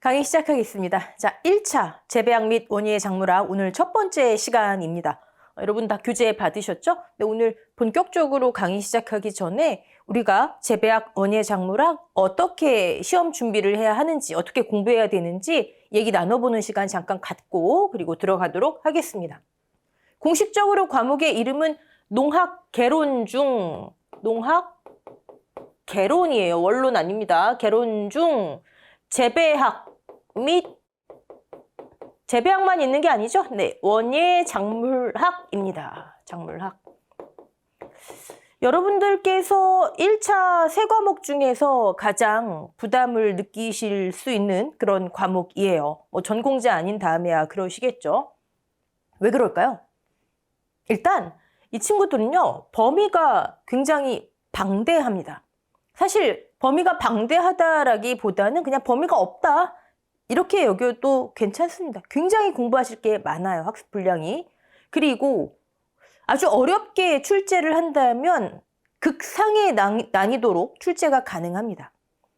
강의 시작하겠습니다. 자, 1차 재배학 및 원예의 작물학 오늘 첫 번째 시간입니다. 여러분 다 교재 받으셨죠? 네, 오늘 본격적으로 강의 시작하기 전에 우리가 재배학, 원예 작물학 어떻게 시험 준비를 해야 하는지, 어떻게 공부해야 되는지 얘기 나눠보는 시간 잠깐 갖고 그리고 들어가도록 하겠습니다. 공식적으로 과목의 이름은 농학 개론 중, 농학 개론이에요. 원론 아닙니다. 개론 중 재배학 및 재배학만 있는 게 아니죠. 네, 원예 작물학입니다. 작물학. 여러분들께서 1차 세 과목 중에서 가장 부담을 느끼실 수 있는 그런 과목이에요. 전공자 아닌 다음에야 그러시겠죠. 왜 그럴까요? 일단 이 친구들은요, 범위가 굉장히 방대합니다. 사실 범위가 방대하다라기보다는 그냥 범위가 없다, 이렇게 여겨도 괜찮습니다. 굉장히 공부하실 게 많아요, 학습 분량이. 그리고 아주 어렵게 출제를 한다면 극상의 난이도로 출제가 가능합니다.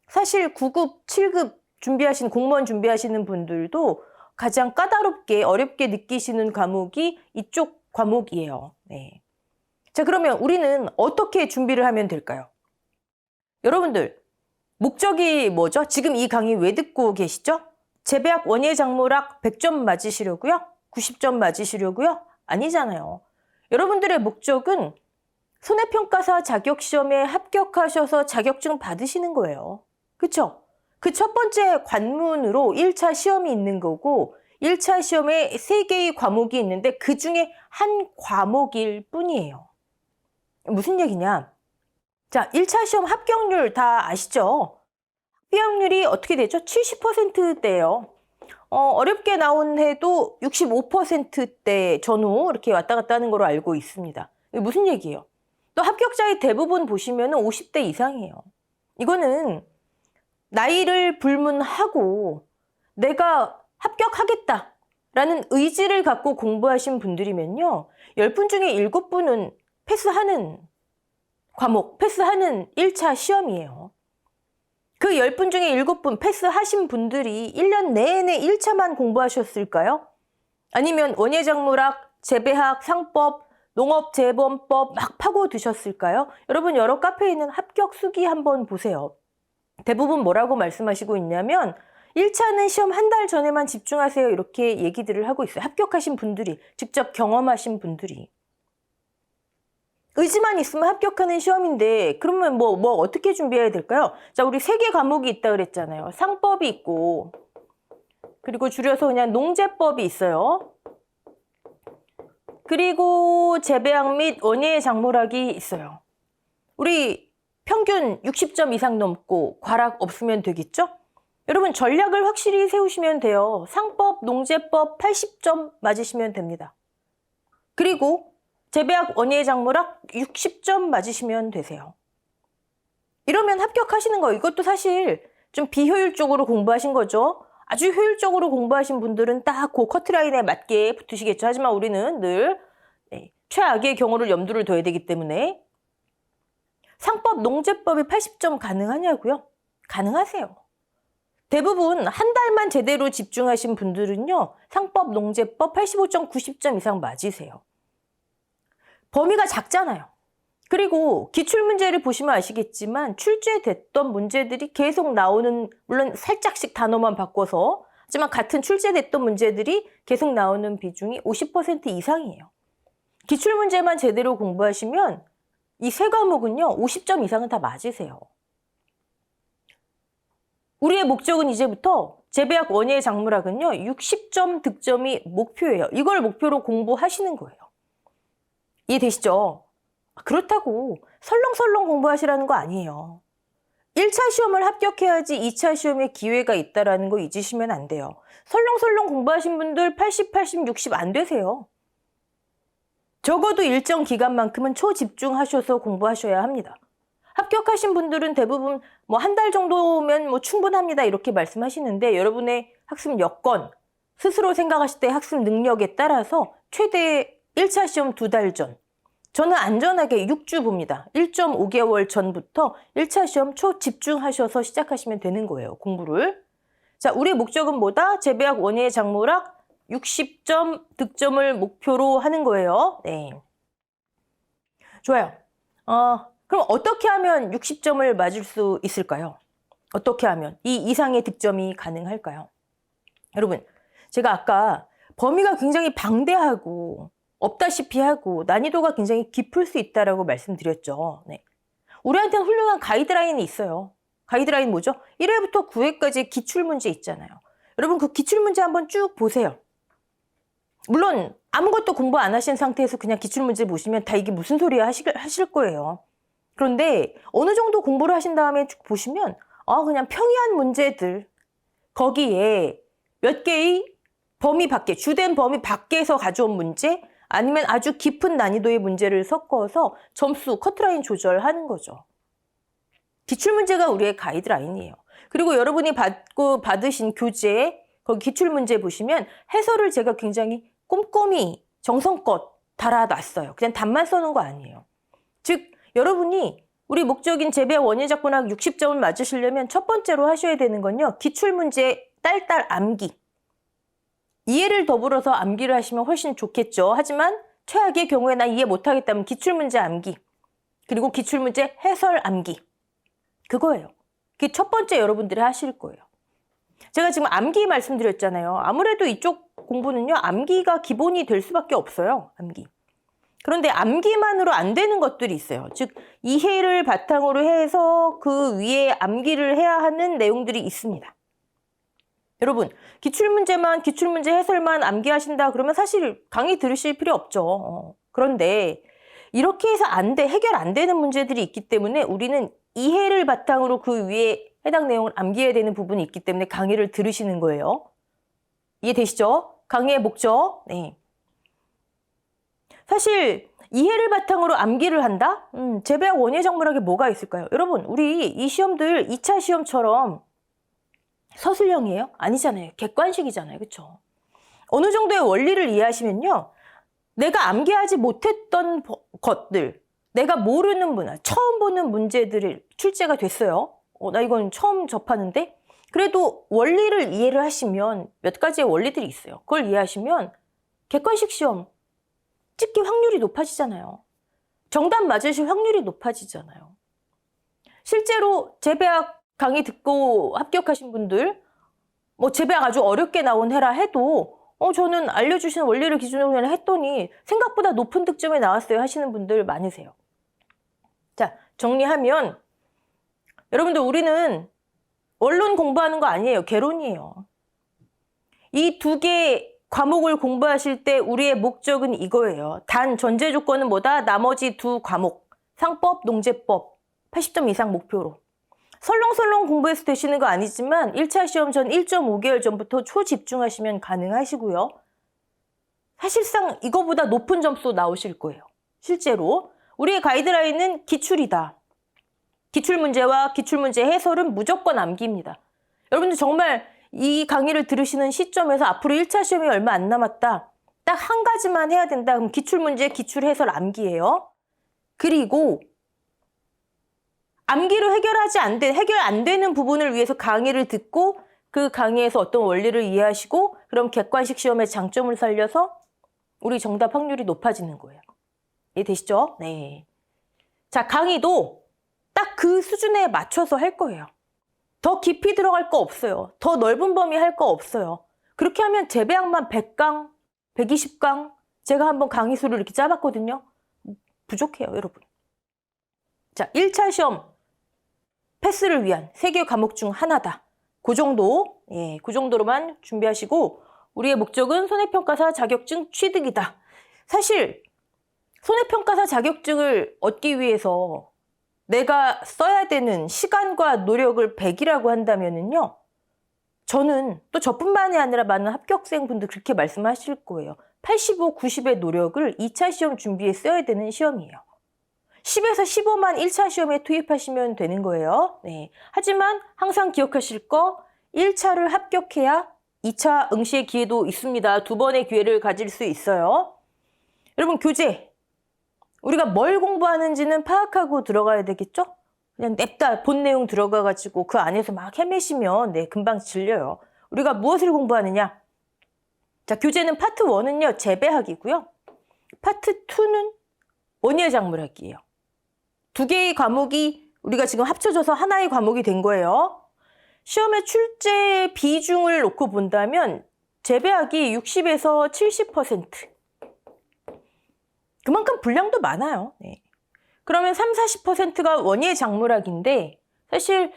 사실 9급, 7급 준비하시는, 공무원 준비하시는 분들도 가장 까다롭게 어렵게 느끼시는 과목이 이쪽 과목이에요. 네. 자, 그러면 우리는 어떻게 준비를 하면 될까요? 여러분들, 목적이 뭐죠? 지금 이 강의 왜 듣고 계시죠? 재배학 원예 작물학 100점 맞으시려고요? 90점 맞으시려고요? 아니잖아요. 여러분들의 목적은 손해평가사 자격시험에 합격하셔서 자격증 받으시는 거예요. 그쵸? 그 첫 번째 관문으로 1차 시험이 있는 거고 1차 시험에 3개의 과목이 있는데 그 중에 한 과목일 뿐이에요. 무슨 얘기냐? 자, 1차 시험 합격률 다 아시죠? 합격률이 어떻게 되죠? 70%대예요. 어렵게 나온 해도 65%대 전후 이렇게 왔다 갔다 하는 걸로 알고 있습니다. 이게 무슨 얘기예요? 또 합격자의 대부분 보시면 50대 이상이에요. 이거는 나이를 불문하고 내가 합격하겠다라는 의지를 갖고 공부하신 분들이면요, 10분 중에 7분은 패스하는 과목, 패스하는 1차 시험이에요. 그 10분 중에 7분 패스하신 분들이 1년 내내 1차만 공부하셨을까요? 아니면 원예작물학, 재배학, 상법, 농업재범법 막 파고드셨을까요? 여러분, 여러 카페에 있는 합격 수기 한번 보세요. 대부분 뭐라고 말씀하시고 있냐면 1차는 시험 한 달 전에만 집중하세요, 이렇게 얘기들을 하고 있어요. 합격하신 분들이, 직접 경험하신 분들이. 의지만 있으면 합격하는 시험인데 그러면 뭐 어떻게 준비해야 될까요? 자, 우리 3개 과목이 있다 그랬잖아요. 상법이 있고, 그리고 줄여서 그냥 농재법이 있어요. 그리고 재배학 및 원예 작물학이 있어요. 우리 평균 60점 이상 넘고 과락 없으면 되겠죠? 여러분, 전략을 확실히 세우시면 돼요. 상법, 농재법 80점 맞으시면 됩니다. 그리고 재배학, 원예 작물학 60점 맞으시면 되세요. 이러면 합격하시는 거예요. 이것도 사실 좀 비효율적으로 공부하신 거죠. 아주 효율적으로 공부하신 분들은 딱 그 커트라인에 맞게 붙으시겠죠. 하지만 우리는 늘 최악의 경우를 염두를 둬야 되기 때문에. 상법, 농재법이 80점 가능하냐고요? 가능하세요. 대부분 한 달만 제대로 집중하신 분들은요, 상법, 농재법 85점, 90점 이상 맞으세요. 범위가 작잖아요. 그리고 기출문제를 보시면 아시겠지만 출제됐던 문제들이 계속 나오는, 물론 살짝씩 단어만 바꿔서, 하지만 같은 출제됐던 문제들이 계속 나오는 비중이 50% 이상이에요. 기출문제만 제대로 공부하시면 이 세 과목은요, 50점 이상은 다 맞으세요. 우리의 목적은 이제부터 재배학, 원예 작물학은요, 60점 득점이 목표예요. 이걸 목표로 공부하시는 거예요. 이해되시죠? 그렇다고 설렁설렁 공부하시라는 거 아니에요. 1차 시험을 합격해야지 2차 시험에 기회가 있다는 거 잊으시면 안 돼요. 설렁설렁 공부하신 분들 80, 80, 60 안 되세요. 적어도 일정 기간만큼은 초집중하셔서 공부하셔야 합니다. 합격하신 분들은 대부분 한 달 정도면 충분합니다, 이렇게 말씀하시는데 여러분의 학습 여건, 스스로 생각하실 때 학습 능력에 따라서 최대 1차 시험 2달 전, 저는 안전하게 6주 봅니다. 1.5개월 전부터 1차 시험 초집중하셔서 시작하시면 되는 거예요, 공부를. 자, 우리의 목적은 뭐다? 재배학, 원예, 작물학 60점 득점을 목표로 하는 거예요. 네. 좋아요. 그럼 어떻게 하면 60점을 맞을 수 있을까요? 어떻게 하면 이 이상의 득점이 가능할까요? 여러분, 제가 아까 범위가 굉장히 방대하고 없다시피 하고 난이도가 굉장히 깊을 수 있다라고 말씀드렸죠. 네. 우리한테는 훌륭한 가이드라인이 있어요. 가이드라인 뭐죠? 1회부터 9회까지 기출문제 있잖아요. 여러분 그 기출문제 한번 쭉 보세요. 물론 아무것도 공부 안 하신 상태에서 그냥 기출문제 보시면 다 이게 무슨 소리야 하실 거예요. 그런데 어느 정도 공부를 하신 다음에 쭉 보시면 그냥 평이한 문제들 거기에 몇 개의 범위 밖에 주된 범위 밖에서 가져온 문제 아니면 아주 깊은 난이도의 문제를 섞어서 점수 커트라인 조절하는 거죠. 기출문제가 우리의 가이드라인이에요. 그리고 여러분이 받으신 교재 거기 기출문제 보시면 해설을 제가 굉장히 꼼꼼히 정성껏 달아놨어요. 그냥 답만 써놓은 거 아니에요. 즉 여러분이 우리 목적인 재배 원예 작물학 60점을 맞으시려면 첫 번째로 하셔야 되는 건요. 기출문제 딸딸 암기. 이해를 더불어서 암기를 하시면 훨씬 좋겠죠. 하지만 최악의 경우에 나 이해 못하겠다면 기출문제 암기. 그리고 기출문제 해설 암기. 그거예요. 그게 첫 번째 여러분들이 하실 거예요. 제가 지금 암기 말씀드렸잖아요. 아무래도 이쪽 공부는요. 암기가 기본이 될 수밖에 없어요. 암기. 그런데 암기만으로 안 되는 것들이 있어요. 즉 이해를 바탕으로 해서 그 위에 암기를 해야 하는 내용들이 있습니다. 여러분 기출문제만 기출문제 해설만 암기하신다 그러면 사실 강의 들으실 필요 없죠. 그런데 이렇게 해서 해결 안 되는 문제들이 있기 때문에 우리는 이해를 바탕으로 그 위에 해당 내용을 암기해야 되는 부분이 있기 때문에 강의를 들으시는 거예요. 이해되시죠? 강의의 목적. 네. 사실 이해를 바탕으로 암기를 한다? 재배학 원예 작물학에 뭐가 있을까요? 여러분 우리 이 시험들 2차 시험처럼 서술형이에요? 아니잖아요. 객관식이잖아요. 그렇죠? 어느 정도의 원리를 이해하시면요. 내가 암기하지 못했던 것들, 내가 모르는 문화, 처음 보는 문제들이 출제가 됐어요. 나 이건 처음 접하는데? 그래도 원리를 이해를 하시면 몇 가지의 원리들이 있어요. 그걸 이해하시면 객관식 시험 찍기 확률이 높아지잖아요. 정답 맞으실 확률이 높아지잖아요. 실제로 재배학 강의 듣고 합격하신 분들, 재배학 아주 어렵게 나온 해라 해도 저는 알려주신 원리를 기준으로 그냥 했더니 생각보다 높은 득점이 나왔어요 하시는 분들 많으세요. 자, 정리하면 여러분들 우리는 원론 공부하는 거 아니에요. 개론이에요. 이 두 개 과목을 공부하실 때 우리의 목적은 이거예요. 단 전제 조건은 뭐다? 나머지 두 과목, 상법, 농제법 80점 이상 목표로. 설렁설렁 공부해서 되시는 거 아니지만 1차 시험 전 1.5개월 전부터 초집중하시면 가능하시고요. 사실상 이거보다 높은 점수 나오실 거예요. 실제로 우리의 가이드라인은 기출이다. 기출문제와 기출문제 해설은 무조건 암기입니다. 여러분들 정말 이 강의를 들으시는 시점에서 앞으로 1차 시험이 얼마 안 남았다. 딱 한 가지만 해야 된다. 그럼 기출문제, 기출해설 암기예요. 그리고 암기로 해결 안 되는 부분을 위해서 강의를 듣고 그 강의에서 어떤 원리를 이해하시고 그럼 객관식 시험의 장점을 살려서 우리 정답 확률이 높아지는 거예요. 이해되시죠? 네. 자, 강의도 딱 그 수준에 맞춰서 할 거예요. 더 깊이 들어갈 거 없어요. 더 넓은 범위 할 거 없어요. 그렇게 하면 재배학만 100강, 120강 제가 한번 강의 수를 이렇게 짜봤거든요. 부족해요, 여러분. 자, 1차 시험 패스를 위한 3개 과목 중 하나다. 그 정도, 그 정도로만 준비하시고 우리의 목적은 손해평가사 자격증 취득이다. 사실 손해평가사 자격증을 얻기 위해서 내가 써야 되는 시간과 노력을 100이라고 한다면은요. 저는 또 저뿐만이 아니라 많은 합격생분들 그렇게 말씀하실 거예요. 85, 90의 노력을 2차 시험 준비에 써야 되는 시험이에요. 10에서 15만 1차 시험에 투입하시면 되는 거예요. 네. 하지만 항상 기억하실 거 1차를 합격해야 2차 응시의 기회도 있습니다. 2번의 기회를 가질 수 있어요. 여러분 교재 우리가 뭘 공부하는지는 파악하고 들어가야 되겠죠? 그냥 냅다 본 내용 들어가가지고 그 안에서 막 헤매시면 금방 질려요. 우리가 무엇을 공부하느냐? 자, 교재는 파트 1은요, 재배학이고요. 파트 2는 원예 작물학이에요. 두 개의 과목이 우리가 지금 합쳐져서 하나의 과목이 된 거예요. 시험의 출제 비중을 놓고 본다면 재배학이 60에서 70%. 그만큼 분량도 많아요. 네. 그러면 40%가 원예 작물학인데 사실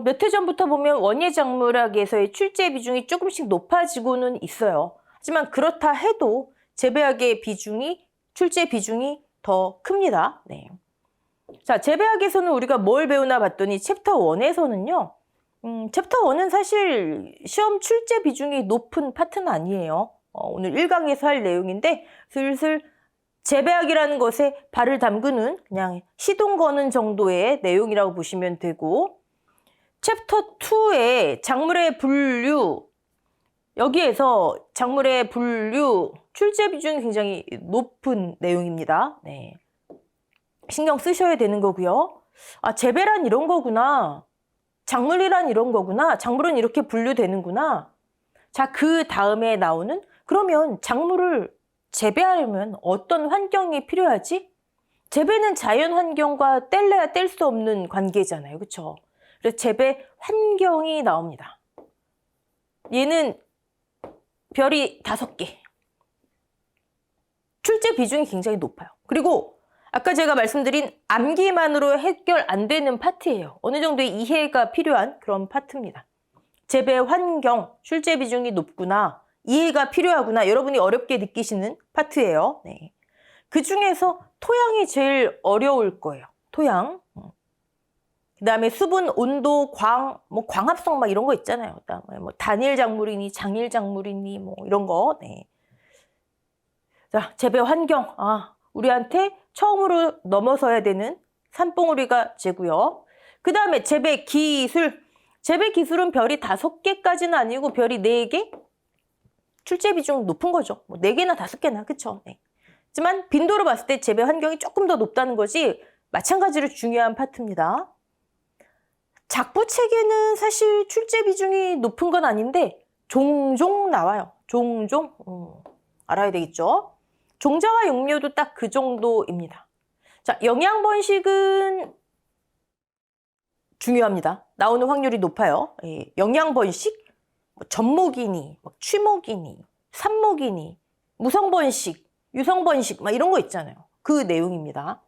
몇 해 전부터 보면 원예 작물학에서의 출제 비중이 조금씩 높아지고는 있어요. 하지만 그렇다 해도 재배학의 비중이 출제 비중이 더 큽니다. 네. 자, 재배학에서는 우리가 뭘 배우나 봤더니 챕터 1에서는요. 챕터 1은 사실 시험 출제 비중이 높은 파트는 아니에요. 오늘 1강에서 할 내용인데 슬슬 재배학이라는 것에 발을 담그는 그냥 시동 거는 정도의 내용이라고 보시면 되고 챕터 2의 작물의 분류 여기에서 작물의 분류 출제 비중이 굉장히 높은 내용입니다. 네. 신경 쓰셔야 되는 거고요. 아, 재배란 이런 거구나. 작물이란 이런 거구나. 작물은 이렇게 분류되는구나. 자, 그 다음에 나오는 그러면 작물을 재배하려면 어떤 환경이 필요하지? 재배는 자연 환경과 뗄래야 뗄 수 없는 관계잖아요. 그렇죠? 그래서 재배 환경이 나옵니다. 얘는 별이 5개. 출제 비중이 굉장히 높아요. 그리고 아까 제가 말씀드린 암기만으로 해결 안 되는 파트예요. 어느 정도의 이해가 필요한 그런 파트입니다. 재배 환경, 출제 비중이 높구나, 이해가 필요하구나, 여러분이 어렵게 느끼시는 파트예요. 네. 그 중에서 토양이 제일 어려울 거예요. 토양. 그 다음에 수분, 온도, 광합성 막 이런 거 있잖아요. 그다음에 뭐 단일 작물이니, 장일 작물이니, 뭐 이런 거. 네. 자, 재배 환경. 우리한테 처음으로 넘어서야 되는 산봉우리가 제고요. 그 다음에 재배 기술. 재배 기술은 별이 5개까지는 아니고 별이 4개? 출제 비중 높은 거죠. 뭐 4개나 5개나, 그쵸? 네. 하지만 빈도로 봤을 때 재배 환경이 조금 더 높다는 것이 마찬가지로 중요한 파트입니다. 작부 체계는 사실 출제 비중이 높은 건 아닌데 종종 나와요. 종종. 알아야 되겠죠? 종자와 용료도 딱 그 정도입니다. 자, 영양 번식은 중요합니다. 나오는 확률이 높아요. 예, 영양 번식, 전목이니, 취목이니, 삽목이니, 무성 번식, 유성 번식, 막 이런 거 있잖아요. 그 내용입니다.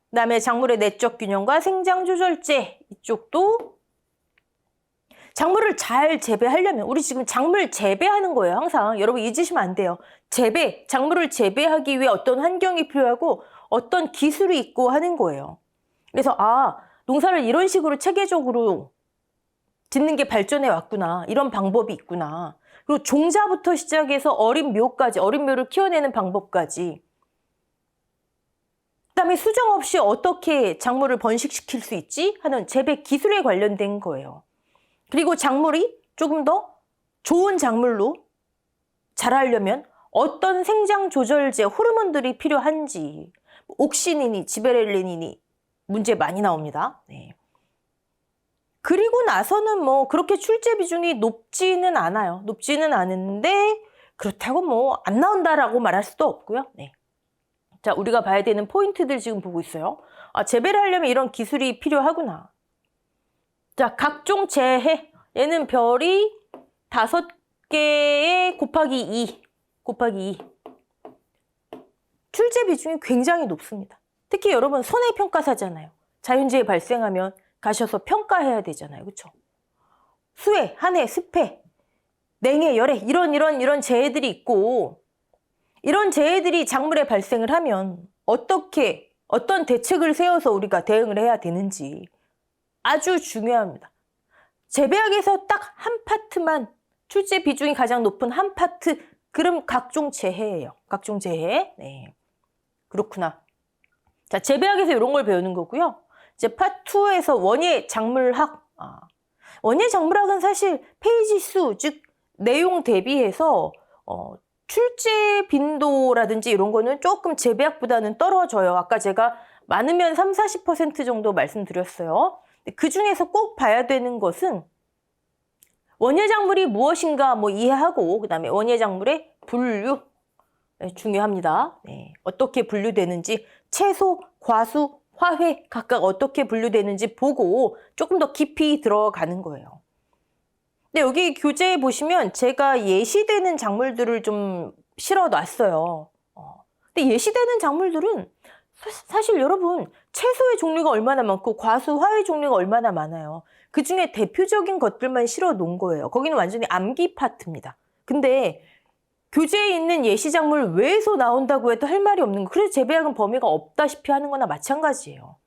그다음에 작물의 내적 균형과 생장 조절제 이쪽도 작물을 잘 재배하려면 우리 지금 작물 재배하는 거예요. 항상 여러분 잊으시면 안 돼요. 재배, 작물을 재배하기 위해 어떤 환경이 필요하고 어떤 기술이 있고 하는 거예요. 그래서 농사를 이런 식으로 체계적으로 짓는 게 발전해 왔구나. 이런 방법이 있구나. 그리고 종자부터 시작해서 어린 묘까지, 어린 묘를 키워내는 방법까지. 그다음에 수정 없이 어떻게 작물을 번식시킬 수 있지? 하는 재배 기술에 관련된 거예요. 그리고 작물이 조금 더 좋은 작물로 자라려면 어떤 생장 조절제, 호르몬들이 필요한지, 옥신이니 지베렐린이니 문제 많이 나옵니다. 네. 그리고 나서는 뭐 그렇게 출제 비중이 높지는 않아요. 높지는 않은데 그렇다고 뭐 안 나온다라고 말할 수도 없고요. 네. 자, 우리가 봐야 되는 포인트들 지금 보고 있어요. 재배를 하려면 이런 기술이 필요하구나. 자, 각종 재해. 얘는 별이 5개에 곱하기 2. 출제 비중이 굉장히 높습니다. 특히 여러분 손해평가사잖아요. 자연재해 발생하면 가셔서 평가해야 되잖아요. 그렇죠? 수해, 한해, 습해, 냉해, 열해 이런 재해들이 있고 이런 재해들이 작물에 발생을 하면 어떤 대책을 세워서 우리가 대응을 해야 되는지 아주 중요합니다. 재배학에서 딱 한 파트만 출제 비중이 가장 높은 한 파트 그럼 각종 재해예요. 각종 재해. 네. 그렇구나. 자, 재배학에서 이런 걸 배우는 거고요. 이제 파트 2에서 원예 작물학. 원예 작물학은 사실 페이지 수, 즉 내용 대비해서 출제 빈도라든지 이런 거는 조금 재배학보다는 떨어져요. 아까 제가 많으면 30-40% 정도 말씀드렸어요. 그 중에서 꼭 봐야 되는 것은 원예작물이 무엇인가 뭐 이해하고 그다음에 원예작물의 분류 중요합니다. 네. 어떻게 분류되는지 채소, 과수, 화훼 각각 어떻게 분류되는지 보고 조금 더 깊이 들어가는 거예요. 근데 여기 교재에 보시면 제가 예시되는 작물들을 좀 실어 놨어요. 근데 예시되는 작물들은 사실 여러분 채소의 종류가 얼마나 많고 과수, 화훼 종류가 얼마나 많아요. 그 중에 대표적인 것들만 실어 놓은 거예요. 거기는 완전히 암기 파트입니다. 근데 교재에 있는 예시작물 외에서 나온다고 해도 할 말이 없는 거. 그래서 재배학은 범위가 없다시피 하는 거나 마찬가지예요.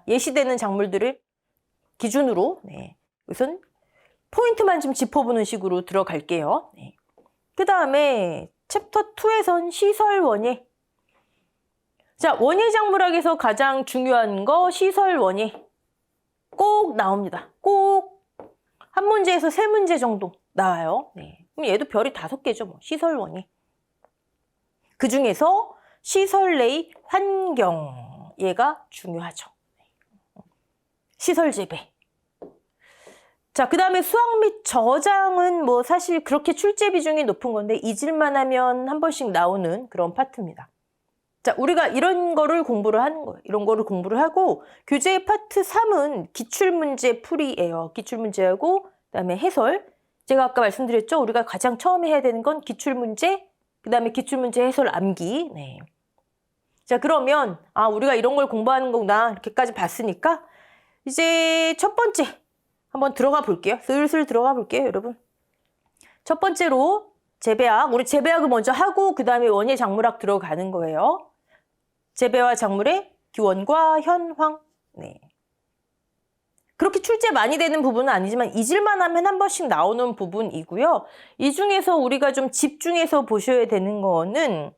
예시되는 작물들을 기준으로 우선 포인트만 좀 짚어보는 식으로 들어갈게요. 그 다음에 챕터 2에선 시설 원예. 자, 원예작물학에서 가장 중요한 거 시설 원예. 꼭 나옵니다. 꼭 한 문제에서 3문제 정도 나와요. 그럼 얘도 별이 5개죠. 뭐. 시설 원예. 그 중에서 시설 내의 환경. 얘가 중요하죠. 시설 재배. 자, 그 다음에 수확 및 저장은 뭐 사실 그렇게 출제 비중이 높은 건데 잊을만 하면 한 번씩 나오는 그런 파트입니다. 자, 우리가 이런 거를 공부를 하는 거예요. 이런 거를 공부를 하고 교재의 파트 3은 기출문제 풀이예요. 기출문제하고 그다음에 해설. 제가 아까 말씀드렸죠. 우리가 가장 처음에 해야 되는 건 기출문제, 그다음에 기출문제 해설 암기. 자, 그러면 우리가 이런 걸 공부하는 거구나 이렇게까지 봤으니까 이제 첫 번째 한번 들어가 볼게요. 슬슬 들어가 볼게요, 여러분. 첫 번째로 재배학. 우리 재배학을 먼저 하고 그다음에 원예작물학 들어가는 거예요. 재배와 작물의 기원과 현황. 그렇게 출제 많이 되는 부분은 아니지만 잊을만 하면 한 번씩 나오는 부분이고요. 이 중에서 우리가 좀 집중해서 보셔야 되는 거는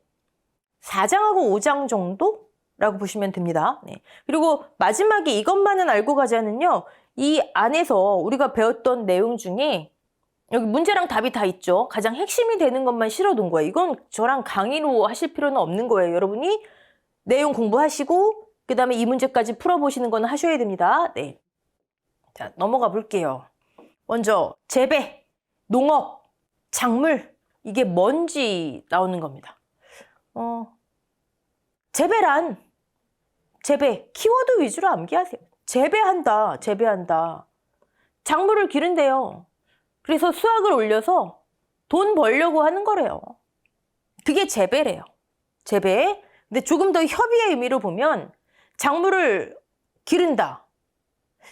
4장하고 5장 정도라고 보시면 됩니다. 그리고 마지막에 이것만은 알고 가자는요. 이 안에서 우리가 배웠던 내용 중에 여기 문제랑 답이 다 있죠. 가장 핵심이 되는 것만 실어 놓은 거예요. 이건 저랑 강의로 하실 필요는 없는 거예요. 여러분이 내용 공부하시고 그 다음에 이 문제까지 풀어보시는 건 하셔야 됩니다. 자, 넘어가 볼게요. 먼저 재배, 농업, 작물 이게 뭔지 나오는 겁니다. 재배란 재배, 키워드 위주로 암기하세요. 재배한다, 재배한다. 작물을 기른대요. 그래서 수확을 올려서 돈 벌려고 하는 거래요. 그게 재배래요. 재배. 근데 조금 더 협의의 의미로 보면 작물을 기른다.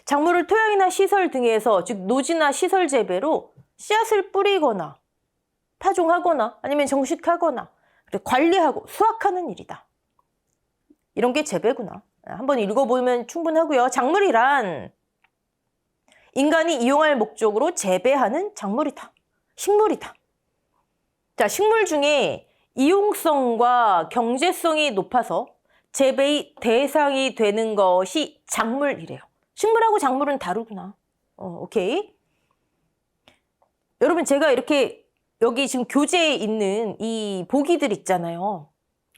작물을 토양이나 시설 등에서 즉 노지나 시설 재배로 씨앗을 뿌리거나 파종하거나 아니면 정식하거나 관리하고 수확하는 일이다. 이런 게 재배구나. 한번 읽어보면 충분하고요. 작물이란 인간이 이용할 목적으로 재배하는 작물이다. 식물이다. 자, 식물 중에 이용성과 경제성이 높아서 재배의 대상이 되는 것이 작물이래요. 식물하고 작물은 다르구나. 오케이. 여러분, 제가 이렇게 여기 지금 교재에 있는 이 보기들 있잖아요.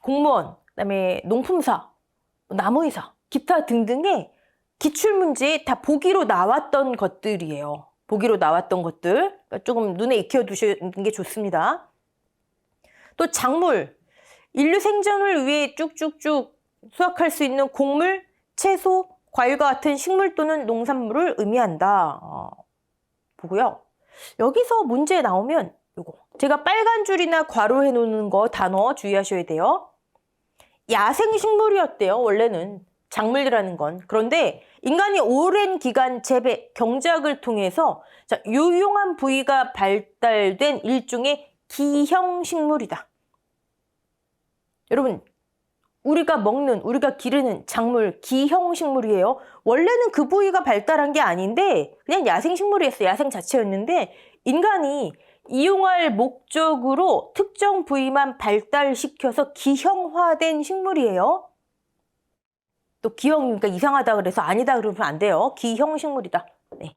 공무원, 그다음에 농품사, 나무의사, 기타 등등의 기출문제에 다 보기로 나왔던 것들이에요. 보기로 나왔던 것들. 그러니까 조금 눈에 익혀두시는 게 좋습니다. 또 작물, 인류 생존을 위해 쭉쭉쭉 수확할 수 있는 곡물, 채소, 과일과 같은 식물 또는 농산물을 의미한다. 보고요. 여기서 문제 나오면 요거 제가 빨간 줄이나 괄호해 놓는 거 단어 주의하셔야 돼요. 야생식물이었대요. 원래는 작물이라는 건. 그런데 인간이 오랜 기간 재배, 경작을 통해서 유용한 부위가 발달된 일종의 기형식물이다. 여러분, 우리가 먹는, 우리가 기르는 작물, 기형식물이에요. 원래는 그 부위가 발달한 게 아닌데 그냥 야생식물이었어요. 야생 자체였는데 인간이 이용할 목적으로 특정 부위만 발달시켜서 기형화된 식물이에요. 또 기형이니까 이상하다 그래서 아니다 그러면 안 돼요. 기형식물이다. 네.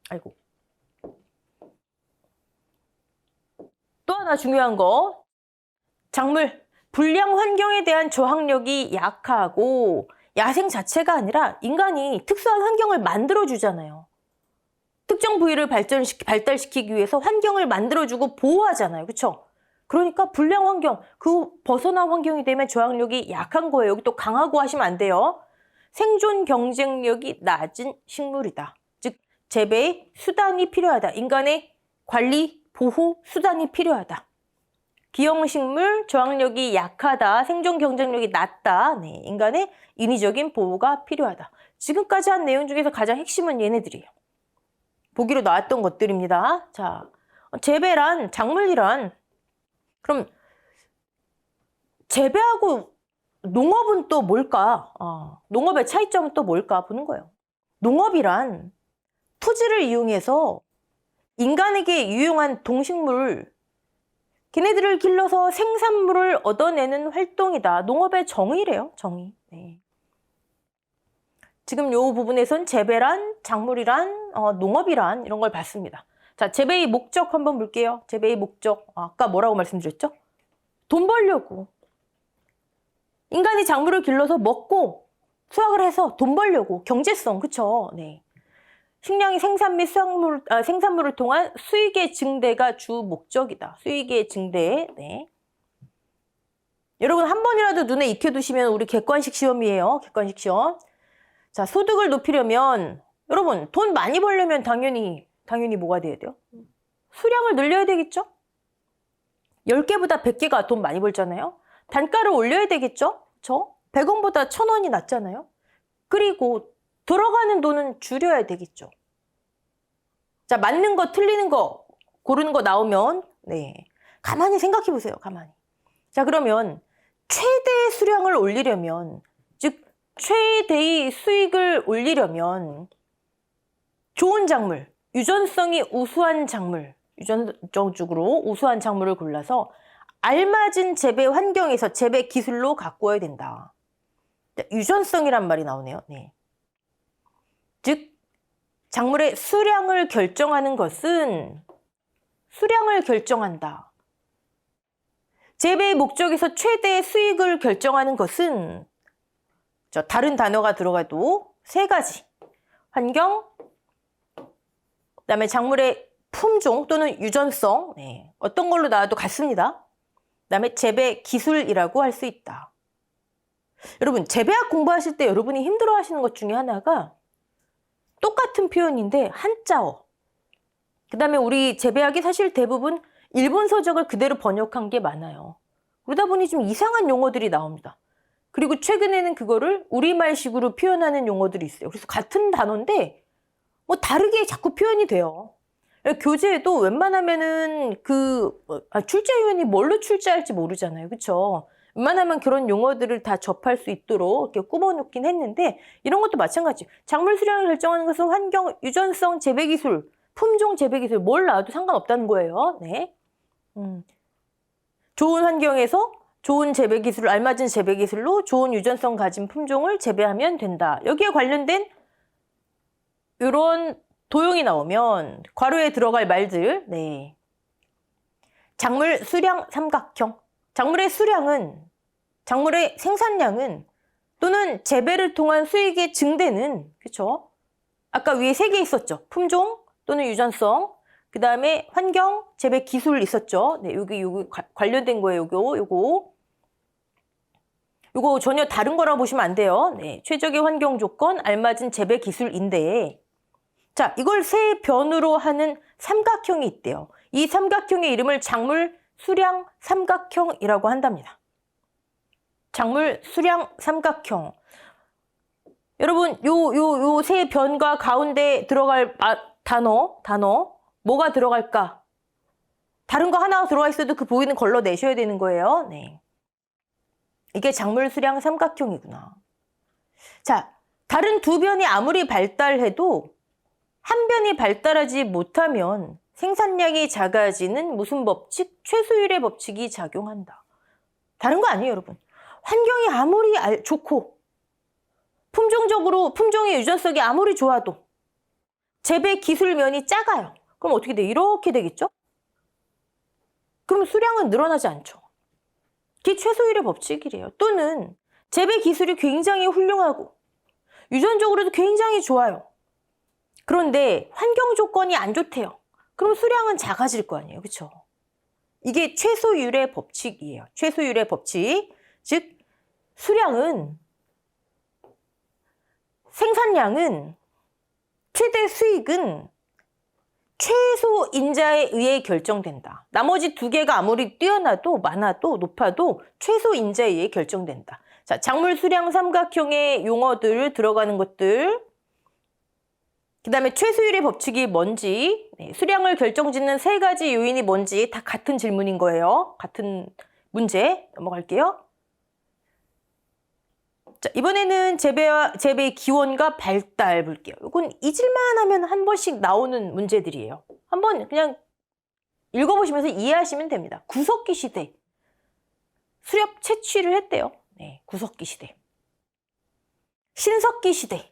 아이고. 또 하나 중요한 거. 작물. 불량 환경에 대한 저항력이 약하고 야생 자체가 아니라 인간이 특수한 환경을 만들어주잖아요. 특정 부위를 발달시키기 위해서 환경을 만들어주고 보호하잖아요. 그렇죠? 그러니까 불량 환경, 그 벗어난 환경이 되면 저항력이 약한 거예요. 여기 또 강하고 하시면 안 돼요. 생존 경쟁력이 낮은 식물이다. 즉 재배에 수단이 필요하다. 인간의 관리, 보호 수단이 필요하다. 기형식물, 저항력이 약하다. 생존 경쟁력이 낮다. 네, 인간의 인위적인 보호가 필요하다. 지금까지 한 내용 중에서 가장 핵심은 얘네들이에요. 보기로 나왔던 것들입니다. 자, 재배란, 작물이란, 그럼 재배하고 농업은 또 뭘까? 농업의 차이점은 또 뭘까 보는 거예요. 농업이란 토지를 이용해서 인간에게 유용한 동식물, 걔네들을 길러서 생산물을 얻어내는 활동이다. 농업의 정의래요. 정의. 네. 지금 요 부분에선 재배란, 작물이란, 농업이란 이런 걸 봤습니다. 자, 재배의 목적 한번 볼게요. 재배의 목적. 아까 뭐라고 말씀드렸죠? 돈 벌려고. 인간이 작물을 길러서 먹고 수확을 해서 돈 벌려고. 경제성, 그쵸? 네. 식량의 생산 및 생산물을 통한 수익의 증대가 주 목적이다. 수익의 증대. 네. 여러분 한 번이라도 눈에 익혀두시면 우리 객관식 시험이에요. 객관식 시험. 자, 소득을 높이려면 여러분 돈 많이 벌려면 당연히 뭐가 돼야 돼요? 수량을 늘려야 되겠죠? 10개보다 100개가 돈 많이 벌잖아요. 단가를 올려야 되겠죠? 100원보다 1000원이 낫잖아요. 그리고 들어가는 돈은 줄여야 되겠죠. 자, 맞는 거 틀리는 거 고르는 거 나오면 네, 가만히 생각해 보세요. 가만히. 자, 그러면 최대 수량을 올리려면, 즉 최대의 수익을 올리려면 좋은 작물, 유전성이 우수한 작물, 유전적으로 우수한 작물을 골라서 알맞은 재배 환경에서 재배 기술로 가꾸어야 된다. 유전성이란 말이 나오네요. 네. 즉 작물의 수량을 결정하는 것은 수량을 결정한다. 재배의 목적에서 최대의 수익을 결정하는 것은 다른 단어가 들어가도 3가지. 환경, 그다음에 작물의 품종 또는 유전성, 네, 어떤 걸로 나와도 같습니다. 그다음에 재배 기술이라고 할 수 있다. 여러분 재배학 공부하실 때 여러분이 힘들어하시는 것 중에 하나가 똑같은 표현인데 한자어. 그다음에 우리 재배학이 사실 대부분 일본 서적을 그대로 번역한 게 많아요. 그러다 보니 좀 이상한 용어들이 나옵니다. 그리고 최근에는 그거를 우리말식으로 표현하는 용어들이 있어요. 그래서 같은 단어인데 뭐 다르게 자꾸 표현이 돼요. 교재에도 웬만하면은 출제위원이 뭘로 출제할지 모르잖아요. 그렇죠? 웬만하면 그런 용어들을 다 접할 수 있도록 이렇게 꾸며놓긴 했는데 이런 것도 마찬가지. 작물 수량을 결정하는 것은 환경, 유전성, 재배기술, 품종 재배기술 뭘 나와도 상관없다는 거예요. 네. 좋은 환경에서 좋은 재배기술, 알맞은 재배기술로 좋은 유전성 가진 품종을 재배하면 된다. 여기에 관련된 이런 도형이 나오면 괄호에 들어갈 말들. 네. 작물 수량 삼각형. 작물의 수량은, 작물의 생산량은 또는 재배를 통한 수익의 증대는, 그렇죠? 아까 위에 3개 있었죠. 품종 또는 유전성, 그 다음에 환경, 재배 기술 있었죠. 네, 여기 관련된 거예요. 요거 전혀 다른 거라고 보시면 안 돼요. 네, 최적의 환경 조건, 알맞은 재배 기술인데, 자, 이걸 3변으로 하는 삼각형이 있대요. 이 삼각형의 이름을 작물 수량 삼각형이라고 한답니다. 작물 수량 삼각형. 여러분, 요 3변과 가운데 들어갈 단어, 뭐가 들어갈까? 다른 거 하나 들어가 있어도 그 보이는 걸로 내셔야 되는 거예요. 네. 이게 작물 수량 삼각형이구나. 자, 다른 2변이 아무리 발달해도 한 변이 발달하지 못하면 생산량이 작아지는 무슨 법칙? 최소율의 법칙이 작용한다. 다른 거 아니에요, 여러분. 환경이 아무리 좋고 품종적으로 품종의 유전성이 아무리 좋아도 재배 기술면이 작아요. 그럼 어떻게 돼? 이렇게 되겠죠? 그럼 수량은 늘어나지 않죠. 그게 최소율의 법칙이래요. 또는 재배 기술이 굉장히 훌륭하고 유전적으로도 굉장히 좋아요. 그런데 환경 조건이 안 좋대요. 그럼 수량은 작아질 거 아니에요. 그렇죠? 이게 최소율의 법칙이에요. 최소율의 법칙. 즉 수량은 생산량은 최대 수익은 최소 인자에 의해 결정된다. 나머지 두 개가 아무리 뛰어나도 많아도 높아도 최소 인자에 의해 결정된다. 자, 작물 수량 삼각형의 용어들 들어가는 것들. 그다음에 최소율의 법칙이 뭔지, 수량을 결정짓는 세 가지 요인이 뭔지 다 같은 질문인 거예요. 같은 문제 넘어갈게요. 자, 이번에는 재배의 기원과 발달 볼게요. 이건 잊을만 하면 한 번씩 나오는 문제들이에요. 한번 그냥 읽어보시면서 이해하시면 됩니다. 구석기 시대. 수렵 채취를 했대요. 네, 구석기 시대. 신석기 시대.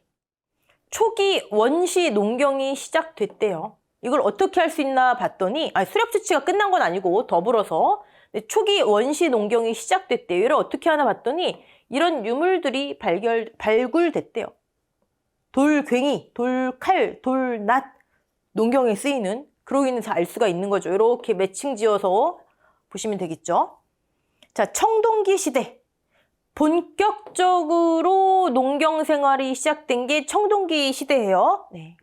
초기 원시 농경이 시작됐대요. 이걸 어떻게 할 수 있나 봤더니, 수렵 채취가 끝난 건 아니고 더불어서 초기 원시 농경이 시작됐대요. 이걸 어떻게 하나 봤더니 이런 유물들이 발굴됐대요. 돌괭이, 돌칼, 돌낫, 농경에 쓰이는, 그러고 있는 알 수가 있는 거죠. 이렇게 매칭 지어서 보시면 되겠죠. 자, 청동기 시대. 본격적으로 농경 생활이 시작된 게 청동기 시대예요. 네.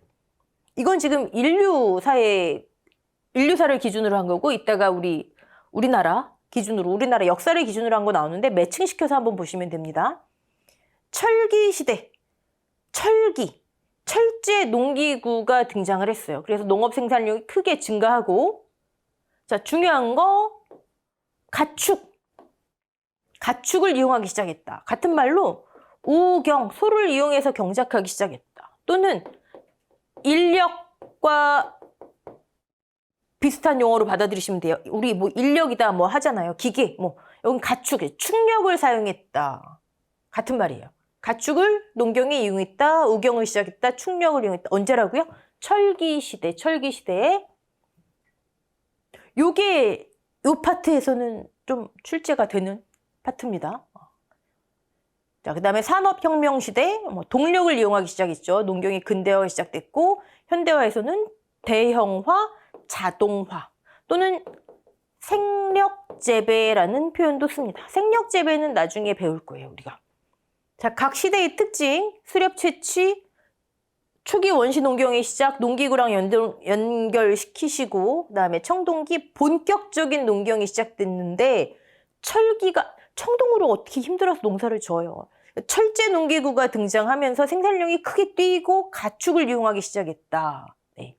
이건 지금 인류사를 기준으로 한 거고, 이따가 우리나라 기준으로, 우리나라 역사를 기준으로 한 거 나오는데 매칭시켜서 한번 보시면 됩니다. 철기 시대. 철제 농기구가 등장을 했어요. 그래서 농업 생산량이 크게 증가하고, 자, 중요한 거 가축을 이용하기 시작했다. 같은 말로 우경, 소를 이용해서 경작하기 시작했다. 또는 인력과 비슷한 용어로 받아들이시면 돼요. 우리 뭐 인력이다 뭐 하잖아요. 기계, 여긴 축력을 사용했다. 같은 말이에요. 가축을 농경에 이용했다, 우경을 시작했다, 축력을 이용했다. 언제라고요? 철기 시대에. 요게 요 파트에서는 좀 출제가 되는 파트입니다. 자, 그 다음에 산업혁명 시대, 동력을 이용하기 시작했죠. 농경이 근대화가 시작됐고, 현대화에서는 대형화, 자동화 또는 생력재배라는 표현도 씁니다. 생력재배는 나중에 배울 거예요, 우리가. 자, 각 시대의 특징, 수렵 채취, 초기 원시 농경의 시작, 농기구랑 연결시키시고, 그다음에 청동기 본격적인 농경이 시작됐는데, 청동으로 어떻게 힘들어서 농사를 지어요. 철제 농기구가 등장하면서 생산량이 크게 뛰고 가축을 이용하기 시작했다. 네.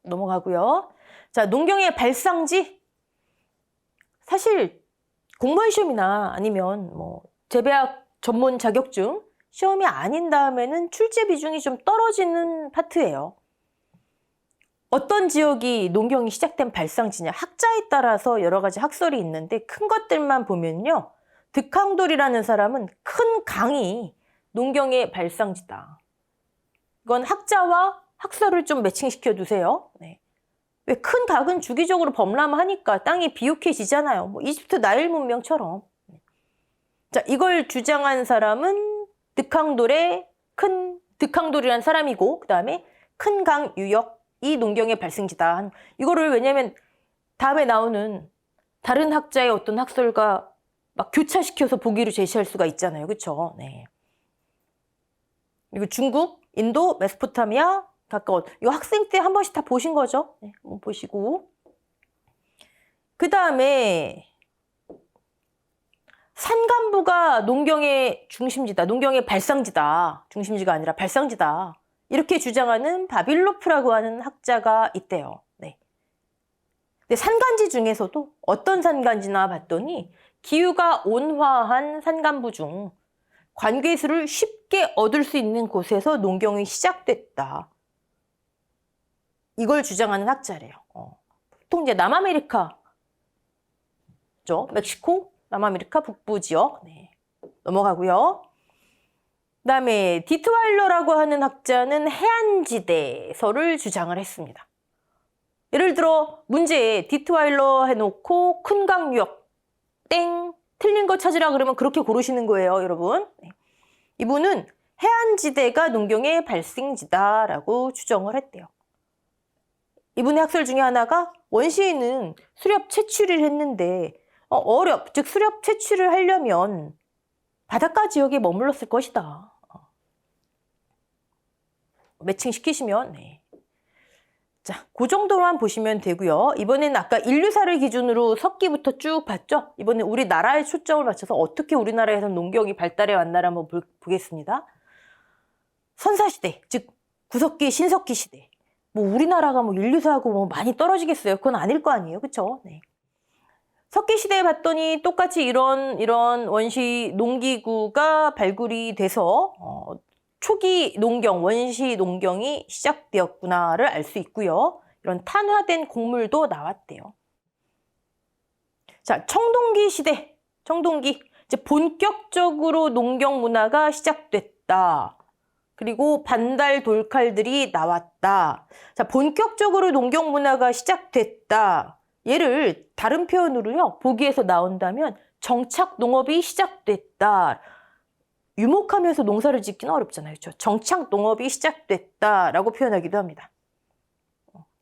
넘어가고요. 자, 농경의 발상지. 사실 공무원 시험이나 아니면 재배학 전문 자격증 시험이 아닌 다음에는 출제 비중이 좀 떨어지는 파트예요. 어떤 지역이 농경이 시작된 발상지냐. 학자에 따라서 여러 가지 학설이 있는데 큰 것들만 보면요. 득항돌이라는 사람은 큰 강이 농경의 발상지다. 이건 학자와 학설을 좀 매칭시켜 두세요. 네. 왜 큰 강은 주기적으로 범람하니까 땅이 비옥해지잖아요. 이집트 나일 문명처럼. 자, 이걸 주장한 사람은 득항돌이라는 사람이고, 그 다음에 큰 강 유역이 농경의 발생지다. 이거를 왜냐면 다음에 나오는 다른 학자의 어떤 학설과 막 교차시켜서 보기로 제시할 수가 있잖아요. 그렇죠? 네. 그리고 중국, 인도, 메소포타미아 가까운, 이거 학생 때 한 번씩 다 보신 거죠? 네, 한번 보시고. 그 다음에 산간부가 농경의 중심지다. 농경의 발상지다. 중심지가 아니라 발상지다. 이렇게 주장하는 바빌로프라고 하는 학자가 있대요. 네. 근데 산간지 중에서도 어떤 산간지나 봤더니 기후가 온화한 산간부 중 관괴수를 쉽게 얻을 수 있는 곳에서 농경이 시작됐다. 이걸 주장하는 학자래요. 보통 이제 남아메리카, 멕시코, 남아메리카 북부 지역. 네. 넘어가고요. 그다음에 디트와일러라고 하는 학자는 해안지대서를 주장을 했습니다. 예를 들어 문제에 디트와일러 해놓고 큰 강 유역 땡 틀린 거 찾으라 그러면 그렇게 고르시는 거예요, 여러분. 네. 이분은 해안지대가 농경의 발생지다라고 추정을 했대요. 이분의 학설 중에 하나가 원시인은 수렵 채취를 했는데 즉 수렵 채취를 하려면 바닷가 지역에 머물렀을 것이다. 매칭시키시면 자, 그 정도만 보시면 되고요. 이번에는 아까 인류사를 기준으로 석기부터 쭉 봤죠? 이번엔 우리나라에 초점을 맞춰서 어떻게 우리나라에서 농경이 발달해 왔나를 한번 보겠습니다. 선사시대, 즉 구석기, 신석기 시대. 뭐 우리나라가 뭐 인류사하고 뭐 많이 떨어지겠어요? 그건 아닐 거 아니에요, 그렇죠? 네. 석기 시대에 봤더니 똑같이 이런 원시 농기구가 발굴이 돼서 초기 농경, 원시 농경이 시작되었구나를 알 수 있고요. 이런 탄화된 곡물도 나왔대요. 자, 청동기 시대, 청동기. 이제 본격적으로 농경 문화가 시작됐다. 그리고 반달 돌칼들이 나왔다. 자, 본격적으로 농경 문화가 시작됐다. 얘를 다른 표현으로요, 보기에서 나온다면 정착 농업이 시작됐다. 유목하면서 농사를 짓기는 어렵잖아요. 그렇죠? 정착 농업이 시작됐다라고 표현하기도 합니다.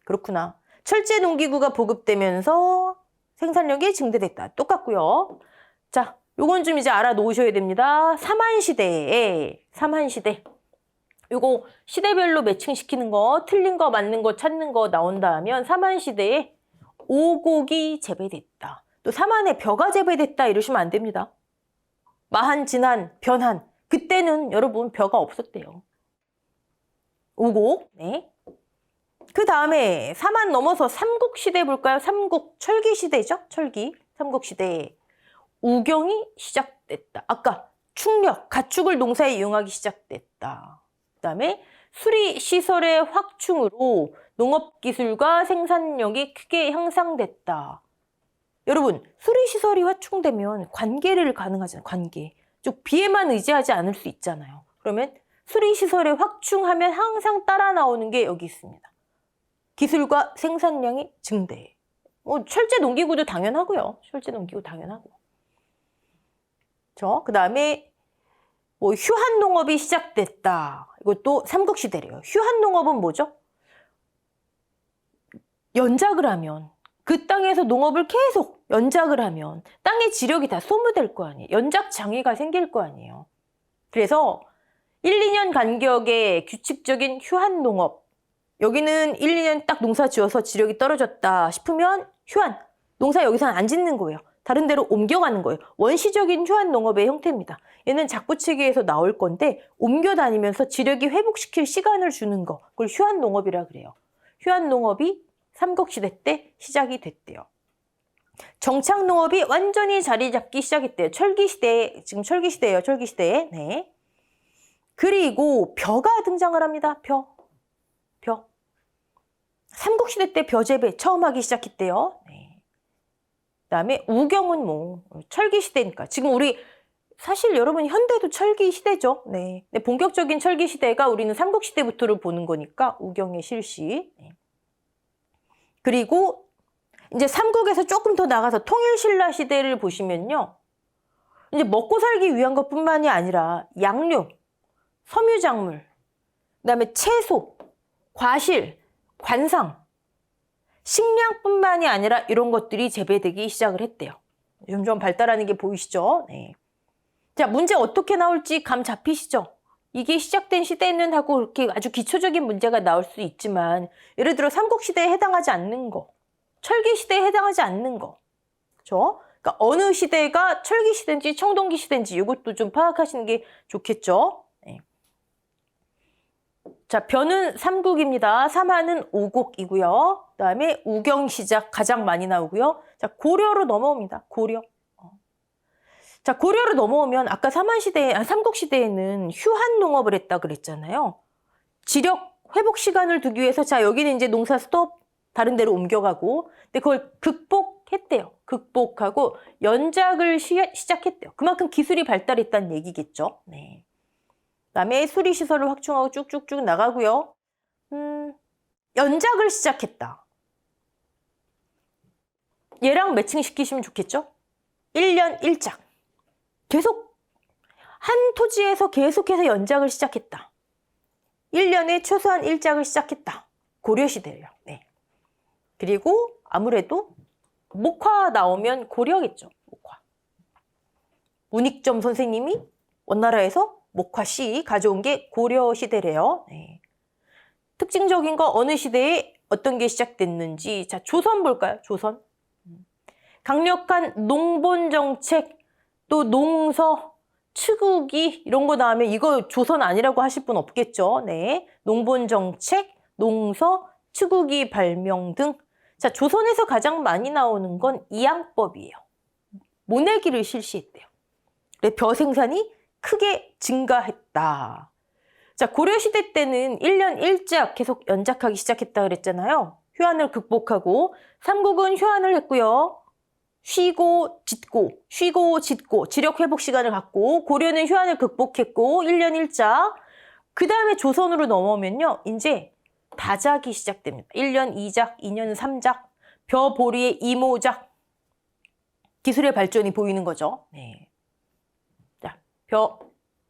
그렇구나. 철제 농기구가 보급되면서 생산력이 증대됐다. 똑같고요. 자, 요건 좀 이제 알아놓으셔야 됩니다. 삼한시대. 요거 시대별로 매칭시키는 거, 틀린 거, 맞는 거, 찾는 거 나온다 하면 삼한시대에 오곡이 재배됐다. 또 삼한에 벼가 재배됐다 이러시면 안 됩니다. 마한, 진한, 변한. 그때는 여러분 벼가 없었대요. 오곡. 네. 그 다음에 삼한 넘어서 삼국시대 볼까요? 삼국, 철기시대죠? 철기. 삼국시대. 우경이 시작됐다. 아까 축력, 가축을 농사에 이용하기 시작됐다. 그 다음에 수리시설의 확충으로 농업기술과 생산력이 크게 향상됐다. 여러분, 수리시설이 확충되면 관계를 가능하잖아요. 관계. 즉 비에만 의지하지 않을 수 있잖아요. 그러면 수리시설에 확충하면 항상 따라 나오는 게 여기 있습니다. 기술과 생산량이 증대. 철제 농기구도 당연하고요. 철제 농기구 당연하고. 그 다음에 휴한 농업이 시작됐다. 이것도 삼국시대래요. 휴한 농업은 뭐죠? 연작을 하면 그 땅에서 농업을 계속 연작을 하면 땅의 지력이 다 소모될 거 아니에요. 연작 장애가 생길 거 아니에요. 그래서 1, 2년 간격의 규칙적인 휴한 농업. 여기는 1, 2년 딱 농사 지어서 지력이 떨어졌다 싶으면 휴한. 농사 여기서는 안 짓는 거예요. 다른 데로 옮겨가는 거예요. 원시적인 휴한 농업의 형태입니다. 얘는 작부치기에서 나올 건데 옮겨 다니면서 지력이 회복시킬 시간을 주는 거. 그걸 휴한 농업이라 그래요. 휴한 농업이 삼국시대 때 시작이 됐대요. 정착 농업이 완전히 자리 잡기 시작했대요. 철기시대, 지금 철기시대예요. 철기시대. 네. 그리고 벼가 등장을 합니다. 벼. 삼국시대 때 벼 재배 처음 하기 시작했대요. 네. 그다음에 우경은 철기시대니까. 지금 우리 사실 여러분 현대도 철기시대죠. 네. 근데 본격적인 철기시대가 우리는 삼국시대부터를 보는 거니까 우경의 실시. 네. 그리고 이제 삼국에서 조금 더 나가서 통일신라 시대를 보시면요. 이제 먹고 살기 위한 것뿐만이 아니라 양료, 섬유작물, 그다음에 채소, 과실, 관상, 식량뿐만이 아니라 이런 것들이 재배되기 시작을 했대요. 점점 발달하는 게 보이시죠? 네. 자, 문제 어떻게 나올지 감 잡히시죠? 이게 시작된 시대는 하고 이렇게 아주 기초적인 문제가 나올 수 있지만 예를 들어 삼국시대에 해당하지 않는 거, 철기시대에 해당하지 않는 거. 그렇죠? 그러니까 어느 시대가 철기시대인지 청동기시대인지 이것도 좀 파악하시는 게 좋겠죠? 네. 자, 벼는 삼국입니다. 삼한은 오곡이고요. 그 다음에 우경시작 가장 많이 나오고요. 자, 고려로 넘어옵니다. 고려. 자, 고려로 넘어오면 아까 삼국시대에는 휴한 농업을 했다 그랬잖아요. 지력 회복 시간을 두기 위해서 자, 여기는 이제 농사 스톱, 다른 데로 옮겨가고. 근데 그걸 극복했대요. 극복하고 연작을 시작했대요. 그만큼 기술이 발달했다는 얘기겠죠. 네. 그다음에 수리시설을 확충하고 쭉쭉쭉 나가고요. 연작을 시작했다. 얘랑 매칭시키시면 좋겠죠? 1년 1작. 계속 한 토지에서 계속해서 연작을 시작했다. 1년에 최소한 1작을 시작했다. 고려시대예요. 네. 그리고 아무래도 목화 나오면 고려겠죠. 목화. 문익점 선생님이 원나라에서 목화씨 가져온 게 고려시대래요. 네. 특징적인 거 어느 시대에 어떤 게 시작됐는지. 자, 조선 볼까요? 조선. 강력한 농본정책, 또 농서, 추국이 이런 거 나오면 이거 조선 아니라고 하실 분 없겠죠. 네. 농본정책, 농서, 추국이 발명 등. 자, 조선에서 가장 많이 나오는 건 이양법이에요. 모내기를 실시했대요. 그래서 벼 생산이 크게 증가했다. 자, 고려시대 때는 1년 1작 계속 연작하기 시작했다 그랬잖아요. 휴환을 극복하고 삼국은 휴환을 했고요. 쉬고 짓고 지력 회복 시간을 갖고 고려는 휴환을 극복했고 1년 1작. 그 다음에 조선으로 넘어오면요. 이제 다작이 시작됩니다. 1년 2작, 2년 3작, 벼, 보리의 이모작. 기술의 발전이 보이는 거죠. 네. 자, 벼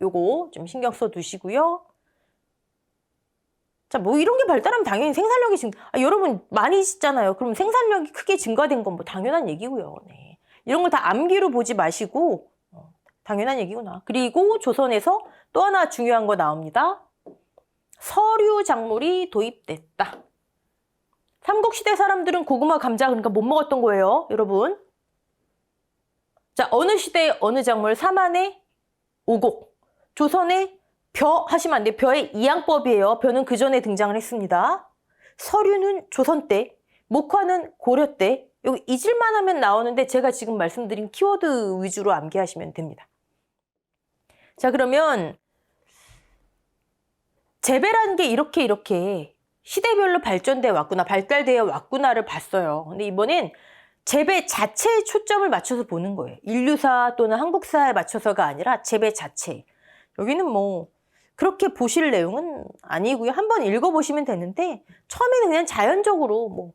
요거 좀 신경 써 두시고요. 자, 뭐 이런 게 발달하면 당연히 생산력이 여러분 많이 짓잖아요. 그럼 생산력이 크게 증가된 건 뭐 당연한 얘기고요. 네. 이런 걸 다 암기로 보지 마시고 당연한 얘기구나. 그리고 조선에서 또 하나 중요한 거 나옵니다. 서류 작물이 도입됐다. 삼국시대 사람들은 고구마, 감자 그러니까 못 먹었던 거예요. 여러분. 자, 어느 시대에 어느 작물? 삼한의 오곡. 조선의 벼 하시면 안 돼요. 벼의 이양법이에요. 벼는 그 전에 등장을 했습니다. 서류는 조선 때, 목화는 고려 때. 여기 잊을만 하면 나오는데 제가 지금 말씀드린 키워드 위주로 암기하시면 됩니다. 자, 그러면 재배라는 게 이렇게 시대별로 발전되어 왔구나, 발달되어 왔구나를 봤어요. 근데 이번엔 재배 자체에 초점을 맞춰서 보는 거예요. 인류사 또는 한국사에 맞춰서가 아니라 재배 자체. 여기는 뭐 그렇게 보실 내용은 아니고요. 한번 읽어보시면 되는데 처음에는 그냥 자연적으로 뭐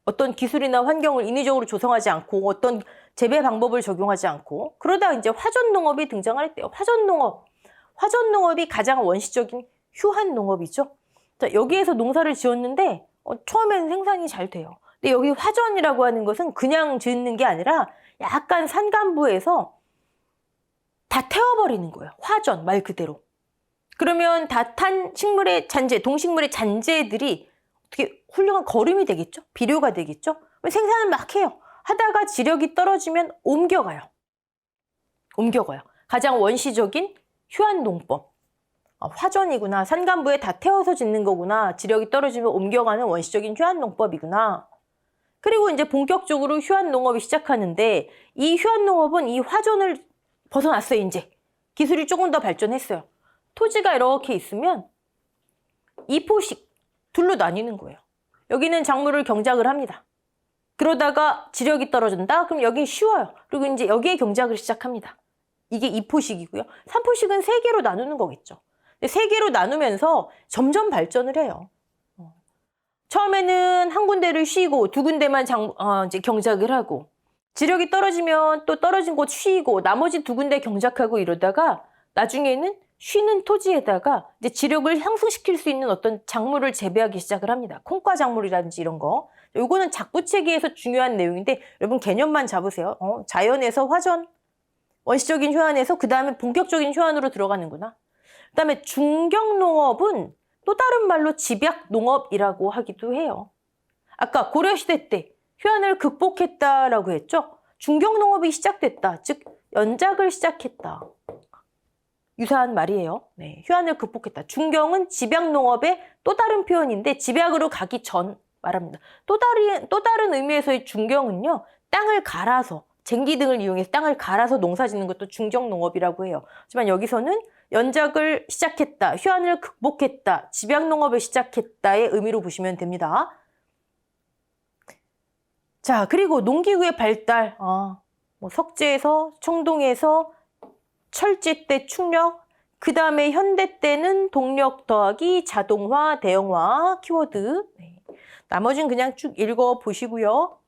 어떤 기술이나 환경을 인위적으로 조성하지 않고 어떤 재배 방법을 적용하지 않고 그러다 이제 화전농업이 등장을 했대요. 화전농업이 가장 원시적인 휴환농업이죠. 자, 여기에서 농사를 지었는데 처음에는 생산이 잘 돼요. 근데 여기 화전이라고 하는 것은 그냥 짓는 게 아니라 약간 산간부에서 다 태워버리는 거예요. 화전 말 그대로. 그러면 다 탄 식물의 잔재, 동식물의 잔재들이 어떻게 훌륭한 거름이 되겠죠? 비료가 되겠죠? 생산을 막 해요. 하다가 지력이 떨어지면 옮겨가요. 가장 원시적인 휴환농법. 화전이구나. 산간부에 다 태워서 짓는 거구나. 지력이 떨어지면 옮겨가는 원시적인 휴환농법이구나. 그리고 이제 본격적으로 휴환농업이 시작하는데 이 휴환농업은 이 화전을 벗어났어요. 이제 기술이 조금 더 발전했어요. 토지가 이렇게 있으면 2포씩 둘로 나뉘는 거예요. 여기는 작물을 경작을 합니다. 그러다가 지력이 떨어진다? 그럼 여긴 쉬워요. 그리고 이제 여기에 경작을 시작합니다. 이게 2포씩이고요. 3포씩은 3개로 나누는 거겠죠. 3개로 나누면서 점점 발전을 해요. 처음에는 한 군데를 쉬고 두 군데만 이제 경작을 하고 지력이 떨어지면 또 떨어진 곳 쉬고 나머지 두 군데 경작하고 이러다가 나중에는 쉬는 토지에다가 이제 지력을 향상시킬 수 있는 어떤 작물을 재배하기 시작을 합니다. 콩과 작물이라든지 이런 거. 요거는 작부체계에서 중요한 내용인데 여러분 개념만 잡으세요. 자연에서 화전, 원시적인 휴환에서 그 다음에 본격적인 휴환으로 들어가는구나. 그 다음에 중경농업은 또 다른 말로 집약농업이라고 하기도 해요. 아까 고려시대 때 휴환을 극복했다라고 했죠. 중경농업이 시작됐다. 즉 연작을 시작했다. 유사한 말이에요. 네, 휴환을 극복했다. 중경은 집약농업의 또 다른 표현인데 집약으로 가기 전 말합니다. 또 다른 의미에서의 중경은요. 땅을 갈아서 쟁기 등을 이용해서 땅을 갈아서 농사 짓는 것도 중경농업이라고 해요. 하지만 여기서는 연작을 시작했다. 휴환을 극복했다. 집약농업을 시작했다의 의미로 보시면 됩니다. 자, 그리고 농기구의 발달. 뭐 석재에서 청동에서 철제 때 축력, 그 다음에 현대 때는 동력 더하기 자동화, 대형화 키워드. 네. 나머지는 그냥 쭉 읽어보시고요.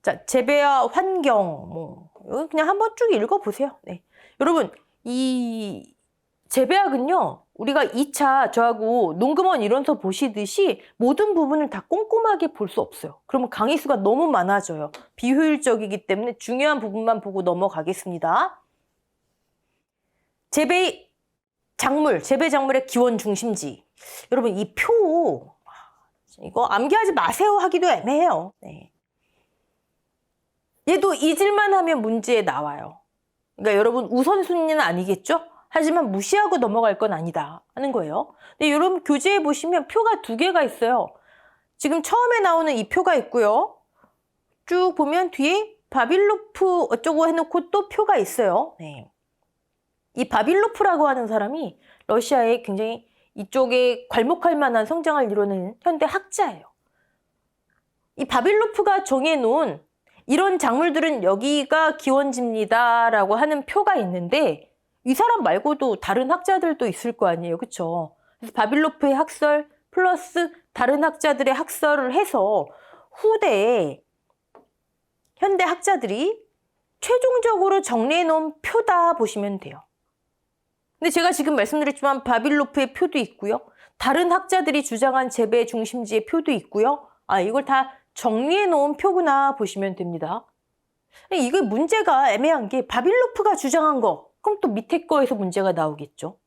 자, 재배와 환경, 뭐 그냥 한번 쭉 읽어보세요. 네. 여러분, 이 재배학은요, 우리가 2차 저하고 농금원 이론서 보시듯이 모든 부분을 다 꼼꼼하게 볼 수 없어요. 그러면 강의 수가 너무 많아져요. 비효율적이기 때문에 중요한 부분만 보고 넘어가겠습니다. 재배 작물의 기원 중심지. 여러분, 이 표, 이거 암기하지 마세요 하기도 애매해요. 네. 얘도 잊을만 하면 문제에 나와요. 그러니까 여러분, 우선순위는 아니겠죠? 하지만 무시하고 넘어갈 건 아니다 하는 거예요. 근데 여러분, 교재에 보시면 표가 2개가 있어요. 지금 처음에 나오는 이 표가 있고요. 쭉 보면 뒤에 바빌로프 어쩌고 해놓고 또 표가 있어요. 네. 이 바빌로프라고 하는 사람이 러시아에 굉장히 이쪽에 괄목할 만한 성장을 이루는 현대 학자예요. 이 바빌로프가 정해놓은 이런 작물들은 여기가 기원지입니다라고 하는 표가 있는데 이 사람 말고도 다른 학자들도 있을 거 아니에요. 그렇죠? 그래서 바빌로프의 학설 플러스 다른 학자들의 학설을 해서 후대에 현대 학자들이 최종적으로 정리해 놓은 표다 보시면 돼요. 근데 제가 지금 말씀드렸지만 바빌로프의 표도 있고요. 다른 학자들이 주장한 재배 중심지의 표도 있고요. 아, 이걸 다 정리해 놓은 표구나 보시면 됩니다. 이게 문제가 애매한 게 바빌로프가 주장한 거, 그럼 또 밑에 거에서 문제가 나오겠죠.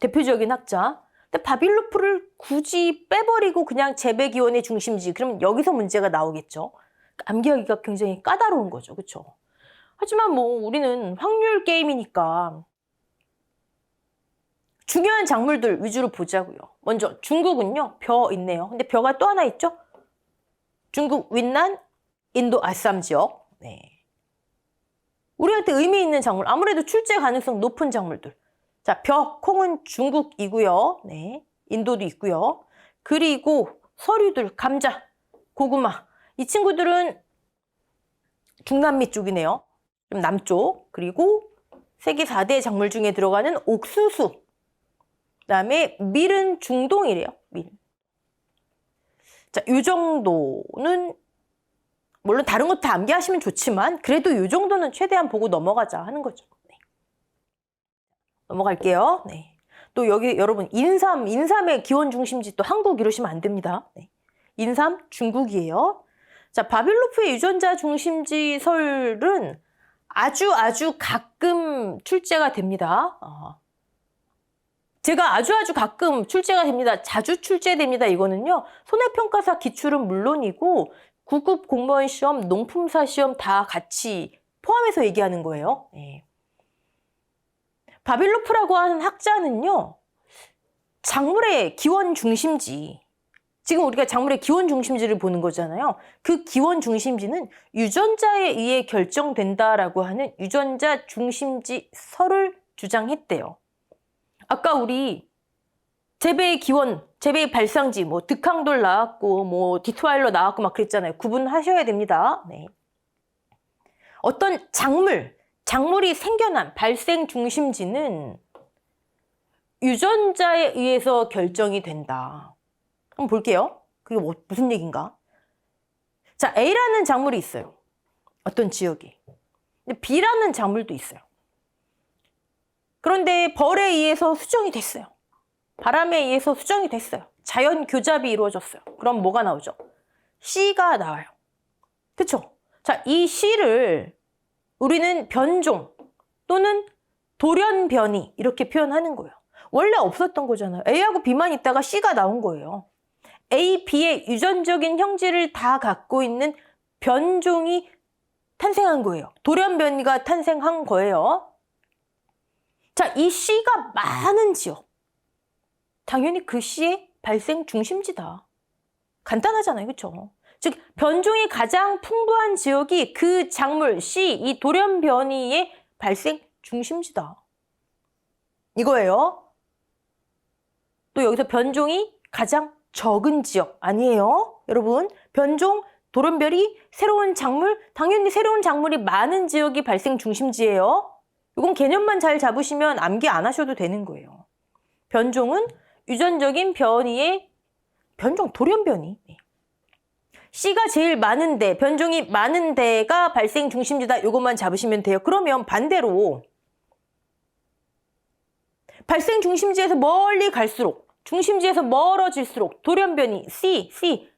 대표적인 학자. 근데 바빌로프를 굳이 빼버리고 그냥 재배 기원의 중심지, 그러면 여기서 문제가 나오겠죠. 암기하기가 굉장히 까다로운 거죠. 그렇죠? 하지만 뭐 우리는 확률 게임이니까 중요한 작물들 위주로 보자고요. 먼저 중국은요. 벼 있네요. 근데 벼가 또 하나 있죠. 중국 윈난, 인도 아삼 지역. 네. 우리한테 의미 있는 작물, 아무래도 출제 가능성 높은 작물들. 자, 벼, 콩은 중국이고요. 네. 인도도 있고요. 그리고 서류들, 감자, 고구마. 이 친구들은 중남미 쪽이네요. 좀 남쪽. 그리고 세계 4대 작물 중에 들어가는 옥수수. 그다음에 밀은 중동이래요. 밀. 자, 이 정도는 물론 다른 것도 암기하시면 좋지만 그래도 이 정도는 최대한 보고 넘어가자 하는 거죠. 네. 넘어갈게요. 네. 또 여기 여러분 인삼의 기원 중심지 또 한국 이러시면 안 됩니다. 네. 인삼 중국이에요. 자, 바빌로프의 유전자 중심지 설은 아주 가끔 출제가 됩니다. 제가 아주 가끔 출제가 됩니다. 자주 출제됩니다. 이거는요. 손해평가사 기출은 물론이고 9급 공무원 시험, 농품사 시험 다 같이 포함해서 얘기하는 거예요. 네. 바빌로프라고 하는 학자는요. 작물의 기원 중심지, 지금 우리가 작물의 기원 중심지를 보는 거잖아요. 그 기원 중심지는 유전자에 의해 결정된다라고 하는 유전자 중심지 설을 주장했대요. 아까 우리 재배의 기원, 재배의 발상지, 뭐 득항돌 나왔고, 뭐 디트와일러 나왔고 막 그랬잖아요. 구분하셔야 됩니다. 네. 어떤 작물이 생겨난 발생 중심지는 유전자에 의해서 결정이 된다. 한번 볼게요. 그게 무슨 얘기인가? 자, A라는 작물이 있어요. 어떤 지역에. 근데 B라는 작물도 있어요. 그런데 벌에 의해서 수정이 됐어요. 바람에 의해서 수정이 됐어요. 자연 교잡이 이루어졌어요. 그럼 뭐가 나오죠? C가 나와요. 그쵸? 자, 이 C를 우리는 변종 또는 돌연변이 이렇게 표현하는 거예요. 원래 없었던 거잖아요. A하고 B만 있다가 C가 나온 거예요. A, B의 유전적인 형질을 다 갖고 있는 변종이 탄생한 거예요. 돌연변이가 탄생한 거예요. 자, 이 C가 많은 지역. 당연히 그 C의 발생 중심지다. 간단하잖아요. 그렇죠? 즉, 변종이 가장 풍부한 지역이 그 작물 C, 이 돌연변이의 발생 중심지다. 이거예요. 또 여기서 변종이 가장 적은 지역 아니에요? 여러분, 변종, 돌연변이, 새로운 작물, 당연히 새로운 작물이 많은 지역이 발생 중심지예요. 이건 개념만 잘 잡으시면 암기 안 하셔도 되는 거예요. 변종은 유전적인 변이의 변종, 돌연변이. C가 제일 많은데, 변종이 많은 데가 발생 중심지다. 이것만 잡으시면 돼요. 그러면 반대로 발생 중심지에서 멀리 갈수록, 중심지에서 멀어질수록 돌연변이 C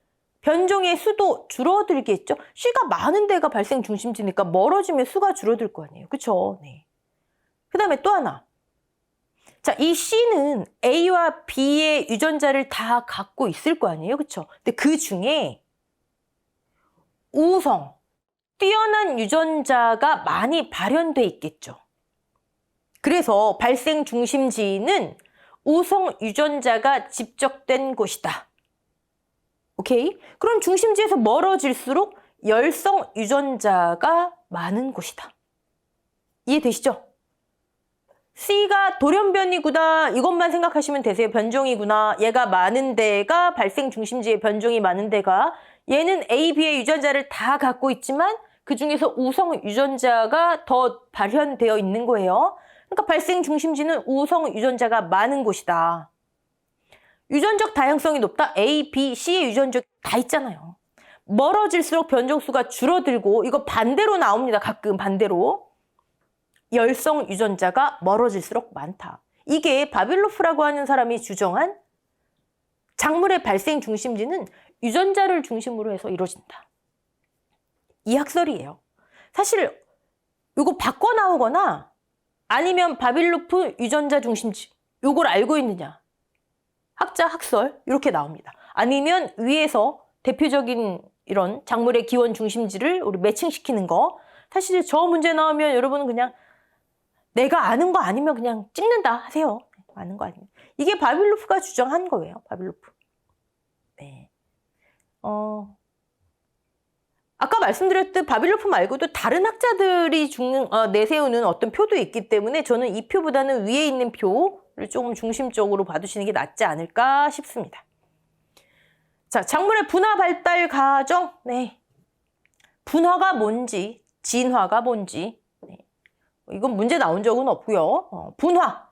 변종의 수도 줄어들겠죠. C가 많은 데가 발생 중심지니까 멀어지면 수가 줄어들 거 아니에요. 그쵸? 네. 그 다음에 또 하나. 자, 이 C는 A와 B의 유전자를 다 갖고 있을 거 아니에요. 그쵸? 근데 그 중에 우성, 뛰어난 유전자가 많이 발현돼 있겠죠. 그래서 발생 중심지는 우성 유전자가 집적된 곳이다. 오케이? 그럼 중심지에서 멀어질수록 열성 유전자가 많은 곳이다. 이해되시죠? C가 돌연변이구나 이것만 생각하시면 되세요. 변종이구나. 얘가 많은 데가 발생 중심지에 변종이 많은 데가 얘는 A, B의 유전자를 다 갖고 있지만 그중에서 우성 유전자가 더 발현되어 있는 거예요. 그러니까 발생 중심지는 우성 유전자가 많은 곳이다. 유전적 다양성이 높다. A, B, C의 유전적 다 있잖아요. 멀어질수록 변종수가 줄어들고 이거 반대로 나옵니다. 가끔 반대로. 열성 유전자가 멀어질수록 많다. 이게 바빌로프라고 하는 사람이 주장한 작물의 발생 중심지는 유전자를 중심으로 해서 이루어진다. 이 학설이에요. 사실 이거 바꿔 나오거나 아니면 바빌로프 유전자 중심지 요걸 알고 있느냐. 학자 학설 이렇게 나옵니다. 아니면 위에서 대표적인 이런 작물의 기원 중심지를 우리 매칭시키는 거. 사실 저 문제 나오면 여러분은 그냥 내가 아는 거 아니면 그냥 찍는다 하세요. 아는 거 아니면. 이게 바빌로프가 주장한 거예요. 바빌로프. 네. 아까 말씀드렸듯 바빌로프 말고도 다른 학자들이 내세우는 어떤 표도 있기 때문에 저는 이 표보다는 위에 있는 표를 조금 중심적으로 봐두시는 게 낫지 않을까 싶습니다. 자, 작물의 분화 발달 과정. 네. 분화가 뭔지, 진화가 뭔지. 네. 이건 문제 나온 적은 없고요. 분화.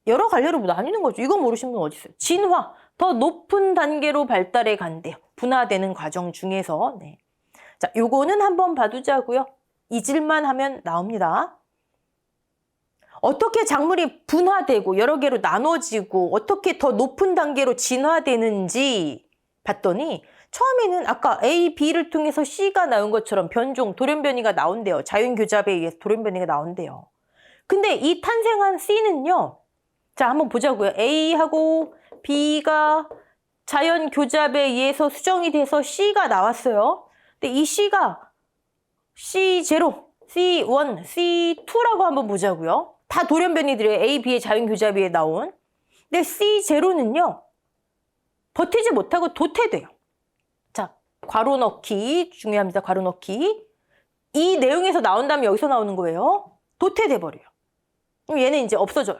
여러 갈래로 나뉘는 거죠. 이건 모르시는 분 어디 있어요? 진화. 더 높은 단계로 발달해 간대요. 분화되는 과정 중에서. 네. 자, 요거는 한번 봐두자고요. 잊을만 하면 나옵니다. 어떻게 작물이 분화되고 여러 개로 나눠지고 어떻게 더 높은 단계로 진화되는지 봤더니 처음에는 아까 A, B를 통해서 C가 나온 것처럼 변종, 돌연변이가 나온대요. 자연교잡에 의해서 돌연변이가 나온대요. 근데 이 탄생한 C는요. 자, 한번 보자고요. A하고 B가 자연교잡에 의해서 수정이 돼서 C가 나왔어요. 근데 이 C가 C0, C1, C2라고 한번 보자고요. 다 돌연변이들이에요. A, B의 자연교잡에 나온. 근데 C0는요. 버티지 못하고 도태돼요. 자, 괄호 넣기 중요합니다. 괄호 넣기. 이 내용에서 나온 다음에 여기서 나오는 거예요. 도태돼 버려요. 그럼 얘는 이제 없어져요.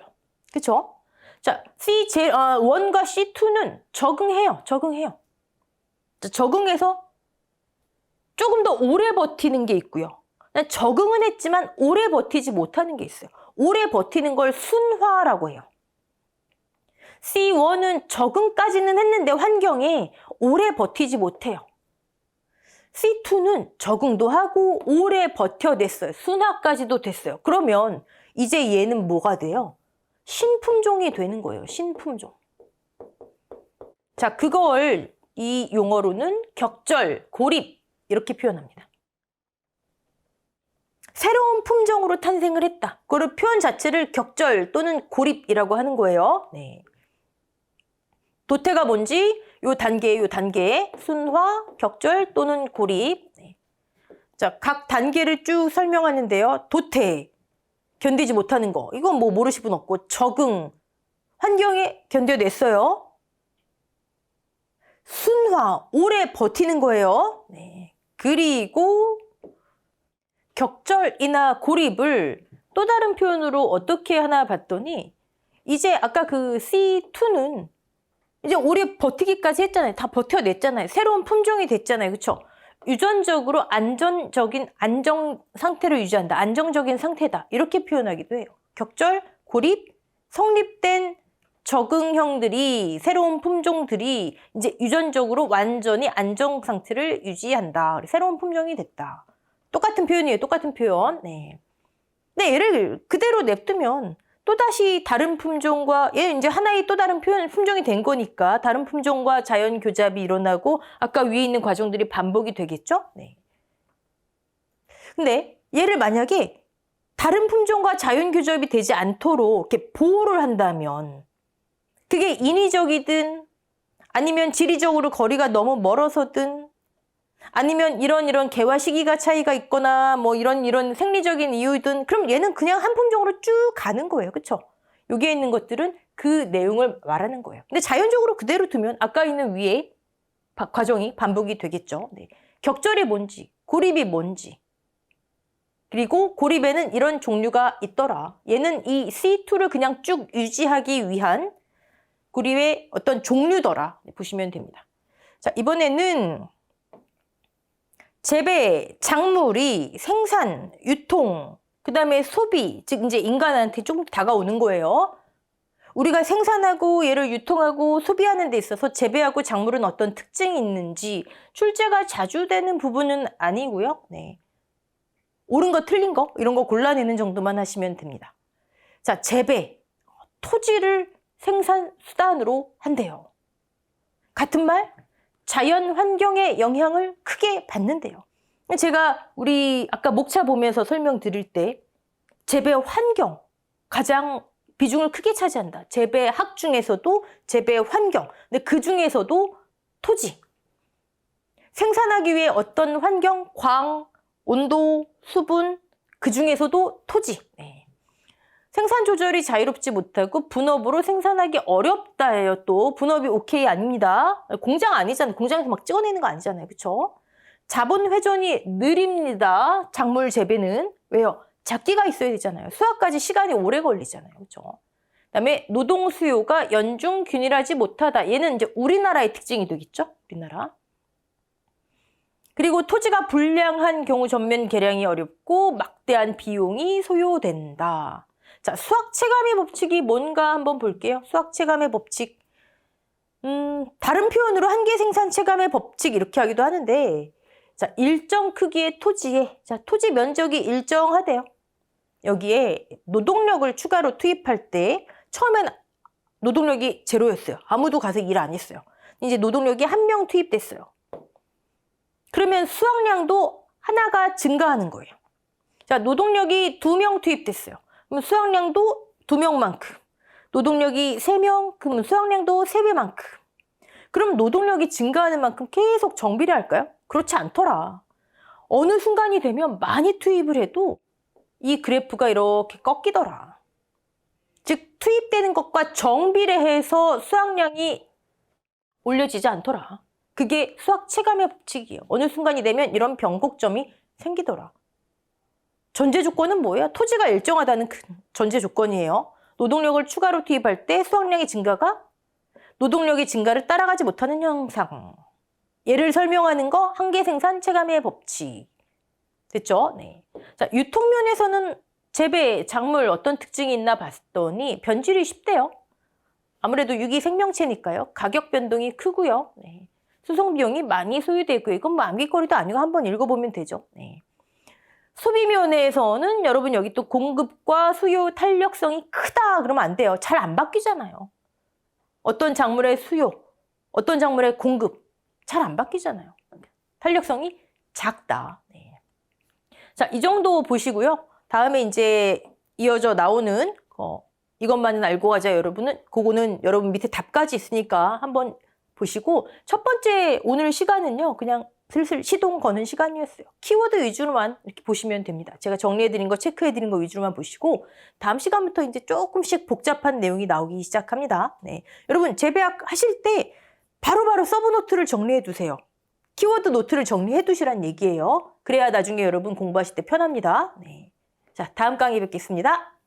그쵸? 자, C1과 C2는 적응해요. 자, 적응해서 조금 더 오래 버티는 게 있고요. 적응은 했지만 오래 버티지 못하는 게 있어요. 오래 버티는 걸 순화라고 해요. C1은 적응까지는 했는데 환경에 오래 버티지 못해요. C2는 적응도 하고 오래 버텨냈어요. 순화까지도 됐어요. 그러면 이제 얘는 뭐가 돼요? 신품종이 되는 거예요. 신품종. 자, 그걸 이 용어로는 격절, 고립 이렇게 표현합니다. 새로운 품종으로 탄생을 했다. 그 표현 자체를 격절 또는 고립이라고 하는 거예요. 네. 도태가 뭔지 요 단계 순화, 격절 또는 고립. 네. 자, 각 단계를 쭉 설명하는데요. 도태, 견디지 못하는 거. 이건 뭐 모르실 분 없고 적응, 환경에 견뎌냈어요. 순화, 오래 버티는 거예요. 네. 그리고 격절이나 고립을 또 다른 표현으로 어떻게 하나 봤더니 이제 아까 그 C2는 이제 오래 버티기까지 했잖아요. 다 버텨냈잖아요. 새로운 품종이 됐잖아요. 그렇죠? 유전적으로 안정 상태를 유지한다. 안정적인 상태다. 이렇게 표현하기도 해요. 격절, 고립, 성립된 적응형들이 새로운 품종들이 이제 유전적으로 완전히 안정 상태를 유지한다. 새로운 품종이 됐다. 똑같은 표현이에요. 똑같은 표현. 네. 근데 얘를 그대로 냅두면 또다시 다른 품종과 얘 이제 하나의 또 다른 품종이 된 거니까 다른 품종과 자연 교잡이 일어나고 아까 위에 있는 과정들이 반복이 되겠죠? 네. 근데 얘를 만약에 다른 품종과 자연 교잡이 되지 않도록 이렇게 보호를 한다면 그게 인위적이든 아니면 지리적으로 거리가 너무 멀어서든 아니면 이런 개화 시기가 차이가 있거나 뭐 이런 생리적인 이유든 그럼 얘는 그냥 한 품종으로 쭉 가는 거예요. 그쵸? 여기에 있는 것들은 그 내용을 말하는 거예요. 근데 자연적으로 그대로 두면 아까 있는 위에 과정이 반복이 되겠죠. 네. 격절이 뭔지, 고립이 뭔지 그리고 고립에는 이런 종류가 있더라. 얘는 이 C2를 그냥 쭉 유지하기 위한 고립의 어떤 종류더라. 보시면 됩니다. 자, 이번에는 재배, 작물이 생산, 유통, 그 다음에 소비, 즉 이제 인간한테 조금 다가오는 거예요. 우리가 생산하고 얘를 유통하고 소비하는 데 있어서 재배하고 작물은 어떤 특징이 있는지 출제가 자주 되는 부분은 아니고요. 네. 옳은 거 틀린 거 이런 거 골라내는 정도만 하시면 됩니다. 자, 재배, 토지를 생산 수단으로 한대요. 같은 말? 자연 환경의 영향을 크게 받는데요. 제가 우리 아까 목차 보면서 설명드릴 때 재배 환경 가장 비중을 크게 차지한다. 재배학 중에서도 재배 환경, 근데 그 중에서도 토지. 생산하기 위해 어떤 환경, 광, 온도, 수분, 그 중에서도 토지. 네. 생산 조절이 자유롭지 못하고 분업으로 생산하기 어렵다예요. 또 분업이 오케이 아닙니다. 공장 아니잖아요. 공장에서 막 찍어내는 거 아니잖아요. 그렇죠? 자본 회전이 느립니다. 작물 재배는. 왜요? 잡기가 있어야 되잖아요. 수확까지 시간이 오래 걸리잖아요. 그렇죠? 그다음에 노동 수요가 연중 균일하지 못하다. 얘는 이제 우리나라의 특징이 되겠죠? 우리나라. 그리고 토지가 불량한 경우 전면 개량이 어렵고 막대한 비용이 소요된다. 자, 수학 체감의 법칙이 뭔가 한번 볼게요. 수학 체감의 법칙. 다른 표현으로 한계 생산 체감의 법칙 이렇게 하기도 하는데, 자, 일정 크기의 토지에, 자, 토지 면적이 일정하대요. 여기에 노동력을 추가로 투입할 때, 처음엔 노동력이 제로였어요. 아무도 가서 일 안 했어요. 이제 노동력이 1명 투입됐어요. 그러면 수확량도 하나가 증가하는 거예요. 자, 노동력이 2명 투입됐어요. 그럼 수확량도 2명만큼. 노동력이 3명, 그럼 수확량도 3배만큼. 그럼 노동력이 증가하는 만큼 계속 정비를 할까요? 그렇지 않더라. 어느 순간이 되면 많이 투입을 해도 이 그래프가 이렇게 꺾이더라. 즉, 투입되는 것과 정비례해서 수확량이 올려지지 않더라. 그게 수학 체감의 법칙이에요. 어느 순간이 되면 이런 변곡점이 생기더라. 전제 조건은 뭐예요? 토지가 일정하다는 큰 전제 조건이에요. 노동력을 추가로 투입할 때 수확량의 증가가 노동력의 증가를 따라가지 못하는 현상. 얘를 설명하는 거 한계 생산 체감의 법칙. 됐죠? 네. 자, 유통면에서는 재배, 작물 어떤 특징이 있나 봤더니 변질이 쉽대요. 아무래도 유기 생명체니까요. 가격 변동이 크고요. 네. 수송 비용이 많이 소요되고 이건 뭐 암기거리도 아니고 한번 읽어보면 되죠. 네. 소비면에서는 여러분 여기 또 공급과 수요 탄력성이 크다 그러면 안 돼요. 잘 안 바뀌잖아요. 어떤 작물의 수요, 어떤 작물의 공급 잘 안 바뀌잖아요. 탄력성이 작다. 네. 자, 이 정도 보시고요. 다음에 이제 이어져 나오는 이것만은 알고 가자 여러분은 그거는 여러분 밑에 답까지 있으니까 한번 보시고 첫 번째 오늘 시간은요. 그냥 슬슬 시동 거는 시간이었어요. 키워드 위주로만 이렇게 보시면 됩니다. 제가 정리해드린 거, 체크해드린 거 위주로만 보시고 다음 시간부터 이제 조금씩 복잡한 내용이 나오기 시작합니다. 네. 여러분 재배학 하실 때 바로바로 서브노트를 정리해두세요. 키워드 노트를 정리해두시란 얘기예요. 그래야 나중에 여러분 공부하실 때 편합니다. 네. 자, 다음 강의 뵙겠습니다.